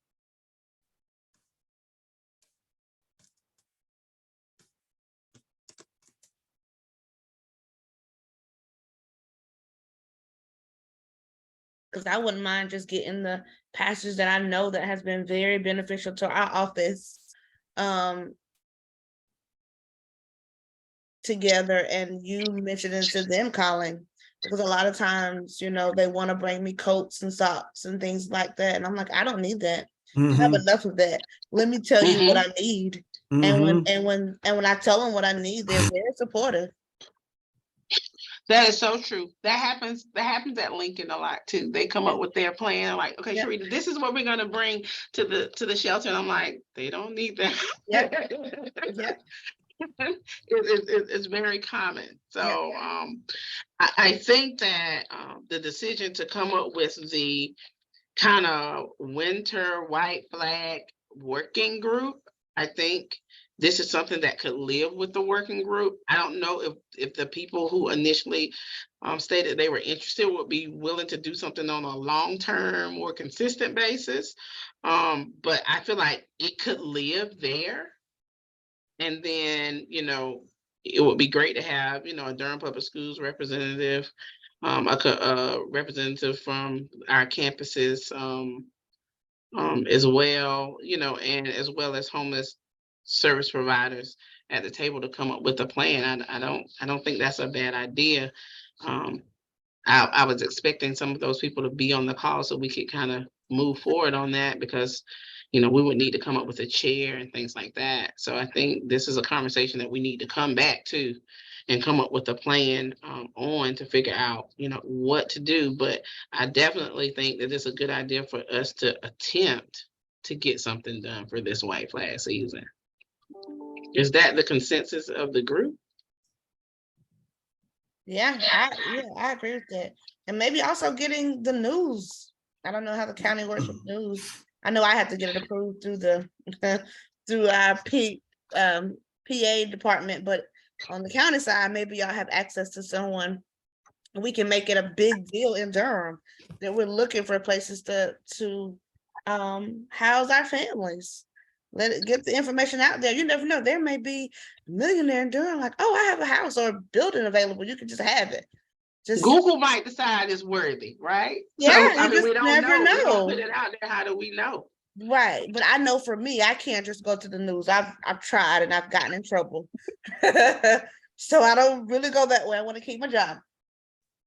Because I wouldn't mind just getting the pastors that I know that has been very beneficial to our office together, and you mentioning to them, Colin, because a lot of times, you know, they want to bring me coats and socks and things like that. And I'm like, I don't need that. I have enough of that. Let me tell you what I need. And when I tell them what I need, they're very supportive. That is so true. That happens at Lincoln a lot too. They come up with their plan, like, okay, Sharita, this is what we're gonna bring to the shelter. And I'm like, they don't need that. It's very common. So I think that the decision to come up with the kind of winter white flag working group, I think this is something that could live with the working group. I don't know if the people who initially stated they were interested would be willing to do something on a long-term, more consistent basis. But I feel like it could live there. And then, you know, it would be great to have, you know, a Durham Public Schools representative, a representative from our campuses as well, you know, and as well as homeless service providers at the table to come up with a plan. I don't think that's a bad idea. I was expecting some of those people to be on the call so we could kind of move forward on that, because, you know, we would need to come up with a chair and things like that. So I think this is a conversation that we need to come back to and come up with a plan on to figure out, you know, what to do. But I definitely think that it's a good idea for us to attempt to get something done for this white flag season. Is that the consensus of the group? Yeah, I agree with that. And maybe also getting the news. I don't know how the county works with news. I know I have to get it approved through the through our PA department, but on the county side, maybe y'all have access to someone we can make it a big deal in Durham that we're looking for places to house our families. Let it get the information out there. You never know. There may be a millionaire in Durham, like, oh, I have a house or a building available. You can just have it. Just Google might decide it's worthy, right? Yeah, So, you I mean, just we don't never know. We don't know. put it out there. How do we know? Right. But I know for me, I can't just go to the news. I've tried and I've gotten in trouble. So I don't really go that way. I want to keep my job.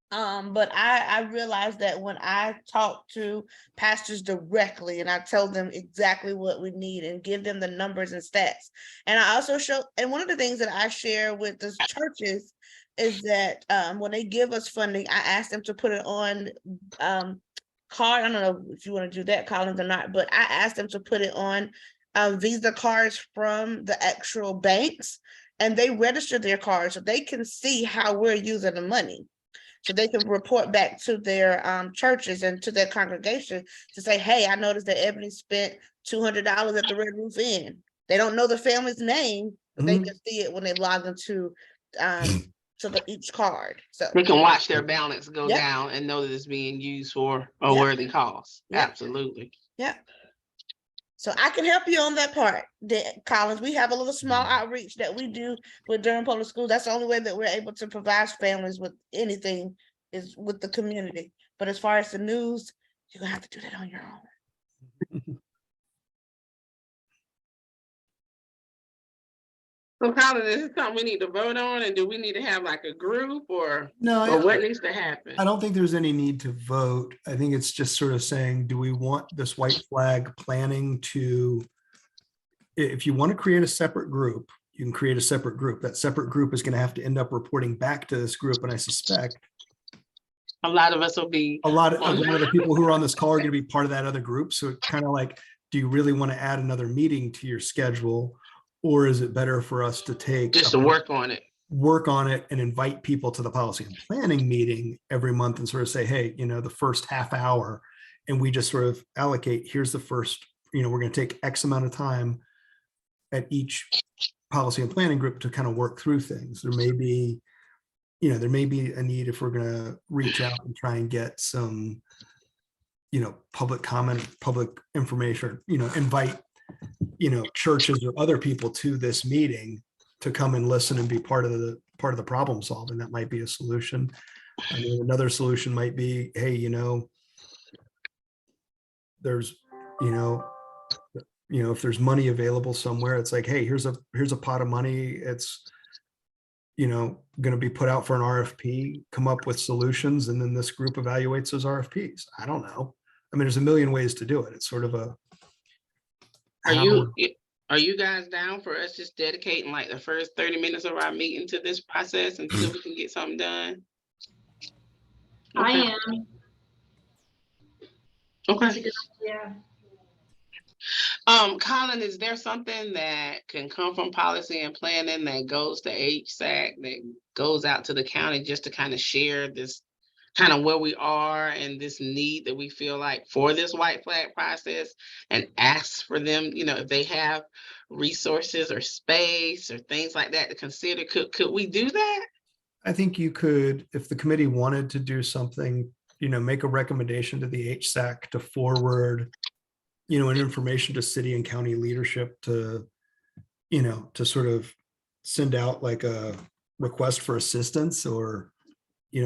But I realized that when I talk to pastors directly and I tell them exactly what we need and give them the numbers and stats. And I also show, and one of the things that I share with the churches is that when they give us funding, I ask them to put it on card. I don't know if you want to do that, Collins, or not, but I asked them to put it on Visa cards from the actual banks, and they register their cards so they can see how we're using the money. So they can report back to their churches and to their congregation to say, hey, I noticed that Ebony spent $200 at the Red Roof Inn. They don't know the family's name, but they can see it when they log into each card. So They can watch their balance go Yep. down and know that it's being used for a Yep. worthy cause. Yep. Absolutely. yeah. So I can help you on that part, Collins. We have a little small outreach that we do with Durham Public Schools. That's the only way that we're able to provide families with anything is with the community. But as far as the news, you're gonna have to do that on your own. So Colin, is this something we need to vote on, and do we need to have like a group or No, what needs to happen? I don't think there's any need to vote. I think it's just sort of saying, do we want this white flag planning to, if you want to create a separate group, you can create a separate group. That separate group is going to have to end up reporting back to this group. And I suspect A lot of us will be. a lot of the people who are on this call are going to be part of that other group. So it's kind of like, do you really want to add another meeting to your schedule? Or is it better for us to take Just to work on it and invite people to the policy and planning meeting every month and sort of say, hey, the first half hour, and we just sort of allocate, here's the first, we're going to take X amount of time at each policy and planning group to kind of work through things. There may be a need if we're going to reach out and try and get some, public comment, public information, invite churches or other people to this meeting to come and listen and be part of the problem solving. That might be a solution. I mean, another solution might be, hey, there's, if there's money available somewhere, it's like, hey, here's a pot of money. It's, going to be put out for an RFP, come up with solutions, and then this group evaluates those RFPs. I don't know. I mean, there's a million ways to do it. It's sort of a, Are you guys down for us just dedicating like the first 30 minutes of our meeting to this process until we can get something done? I Okay. am. Okay. That's a good idea. Colin, is there something that can come from policy and planning that goes to HSAC, that goes out to the county just to kind of share this kind of where we are and this need that we feel like for this white flag process, and ask for them, if they have resources or space or things like that to consider? Could we do that? I think you could, if the committee wanted to do something, make a recommendation to the HSAC to forward, an information to city and county leadership to sort of send out like a request for assistance, or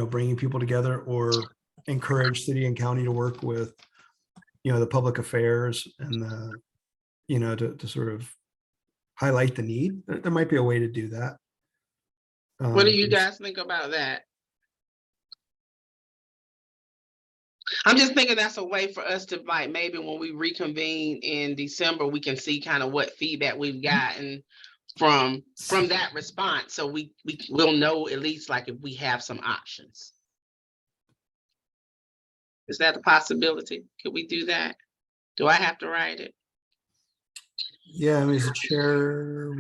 bringing people together, or encourage city and county to work with, the public affairs and to sort of highlight the need. There might be a way to do that. What do you guys think about that? I'm just thinking that's a way for us to, like, maybe when we reconvene in December, we can see kind of what feedback we've gotten from that response, so we'll know at least like if we have some options. Is that a possibility? Could we do that? Do I have to write it? Yeah, I mean, as a chair,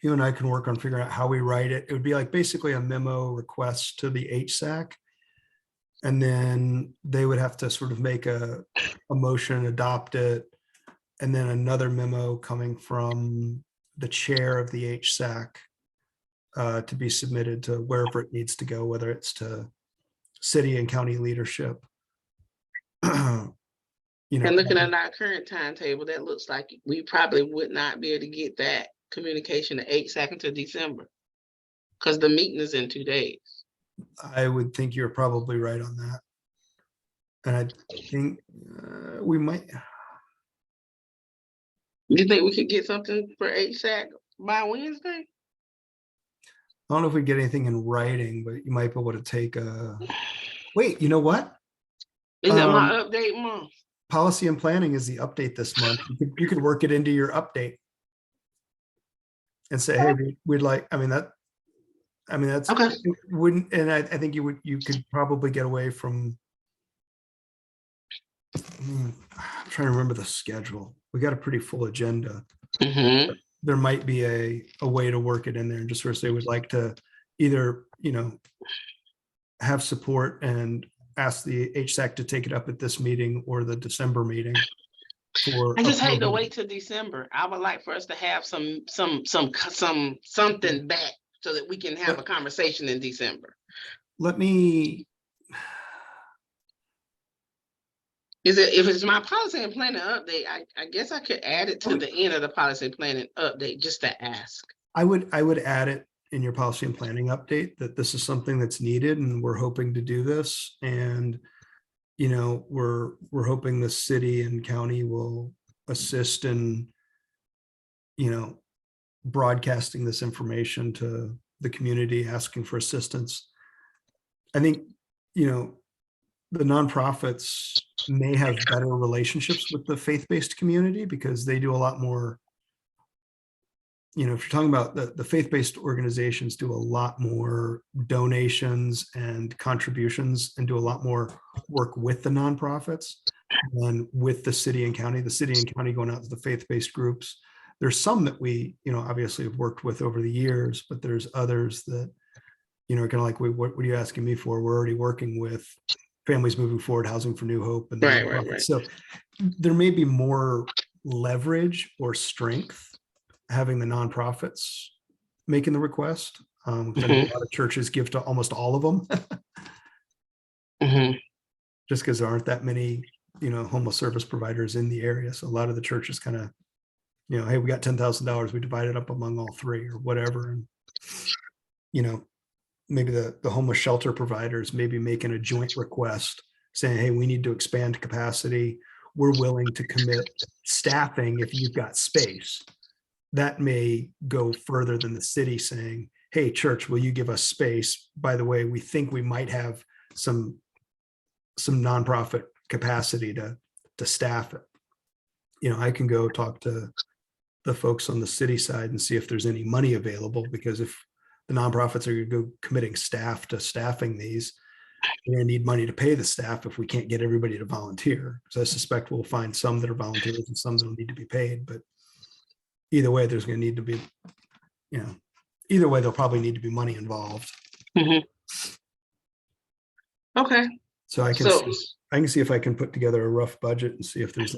you and I can work on figuring out how we write it. It would be like basically a memo request to the HSAC. And then they would have to sort of make a motion, adopt it. And then another memo coming from the chair of the HSAC to be submitted to wherever it needs to go, whether it's to city and county leadership. You know, And looking at our current timetable, that looks like we probably would not be able to get that communication to HSAC until December. Because the meeting is in 2 days. I would think you're probably right on that. And I think we might, You think we could get something for HSAC by Wednesday? I don't know if we get anything in writing, but you might be able to take a, wait, you know what? Is that my update month? Policy and planning is the update this month. You could work it into your update. And say, hey, we'd like, that's, Okay. wouldn't, and I think you could probably get away from, I'm trying to remember the schedule. We got a pretty full agenda. Mm-hmm. There might be a way to work it in there and just sort of say, we'd like to either, have support and ask the HSAC to take it up at this meeting or the December meeting. I just hate to approval. wait till December. I would like for us to have something back so that we can have a conversation in December. Let me, If it's my policy and planning update, I guess I could add it to the end of the policy and planning update just to ask. I would add it in your policy and planning update that this is something that's needed and we're hoping to do this. And, we're hoping the city and county will assist in, broadcasting this information to the community, asking for assistance. I think, the nonprofits may have better relationships with the faith-based community because they do a lot more. If you're talking about the faith-based organizations do a lot more donations and contributions and do a lot more work with the nonprofits than with the city and county. The city and county going out to the faith-based groups. There's some that we, obviously have worked with over the years, but there's others that, are kind of like, wait, what are you asking me for? We're already working with Families Moving Forward, Housing for New Hope. And Right. So there may be more leverage or strength having the nonprofits making the request. I know a lot of churches give to almost all of them. Just because there aren't that many, homeless service providers in the area. So a lot of the churches kind of, hey, we got $10,000, we divide it up among all three or whatever. And, maybe the homeless shelter providers maybe making a joint request saying, hey, we need to expand capacity. We're willing to commit staffing if you've got space. That may go further than the city saying, hey, church, will you give us space? By the way, we think we might have some nonprofit capacity to staff it. I can go talk to the folks on the city side and see if there's any money available, because if the nonprofits are going to go committing staff to staffing these, we're going to need money to pay the staff if we can't get everybody to volunteer. So I suspect we'll find some that are volunteers and some that will need to be paid, but either way, there's going to need to be, either way, there'll probably need to be money involved. Okay. So I can see if I can put together a rough budget and see if there's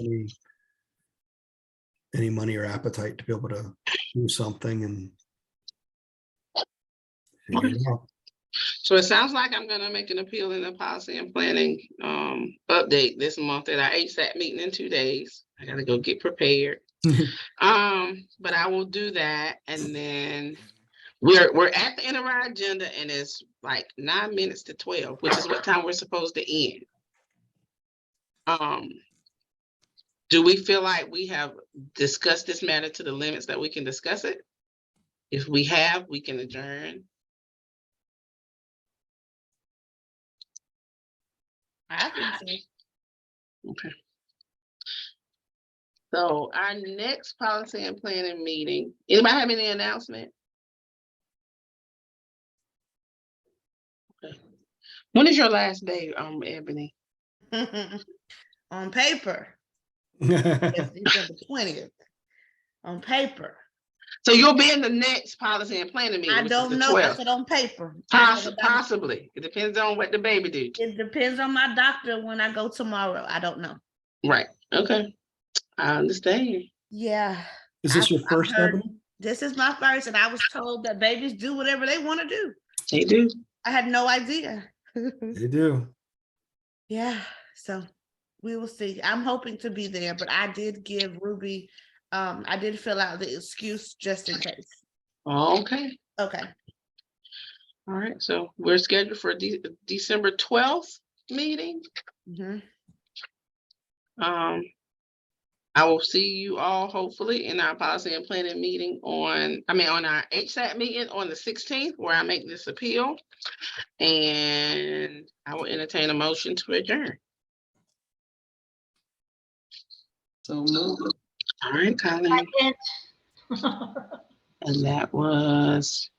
any money or appetite to be able to do something and figure it out. So it sounds like I'm gonna make an appeal in the policy and planning update this month at our HSAC meeting in 2 days. I gotta go get prepared. But I will do that, and then we're at the end of our agenda, and it's like 9 minutes to 12, which is what time we're supposed to end. Do we feel like we have discussed this matter to the limits that we can discuss it? If we have, we can adjourn. I think so. Okay. So our next policy and planning meeting, anybody have any announcement? Okay. When is your last day, Ebony? On paper, it's December 20th. On paper. So you'll be in the next policy and planning meeting. I don't know. I said on paper. Possibly. It depends on what the baby do. It depends on my doctor when I go tomorrow. I don't know. Right. Okay. I understand. Yeah. Is this your first, Ebony? This is my first, and I was told that babies do whatever they want to do. They do. I had no idea. They do. Yeah, so we will see. I'm hoping to be there, but I did give Ruby, I did fill out the excuse just in case. Okay, Okay, all right, so we're scheduled for December 12th meeting. mhm. I will see you all hopefully in our policy and planning meeting on our HSAT meeting on the 16th, where I make this appeal. And I will entertain a motion to adjourn. So move. All right, Colleen, and that was.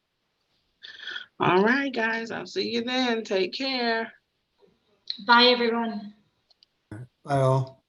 All right, guys, I'll see you then. Take care. Bye, everyone. Bye all.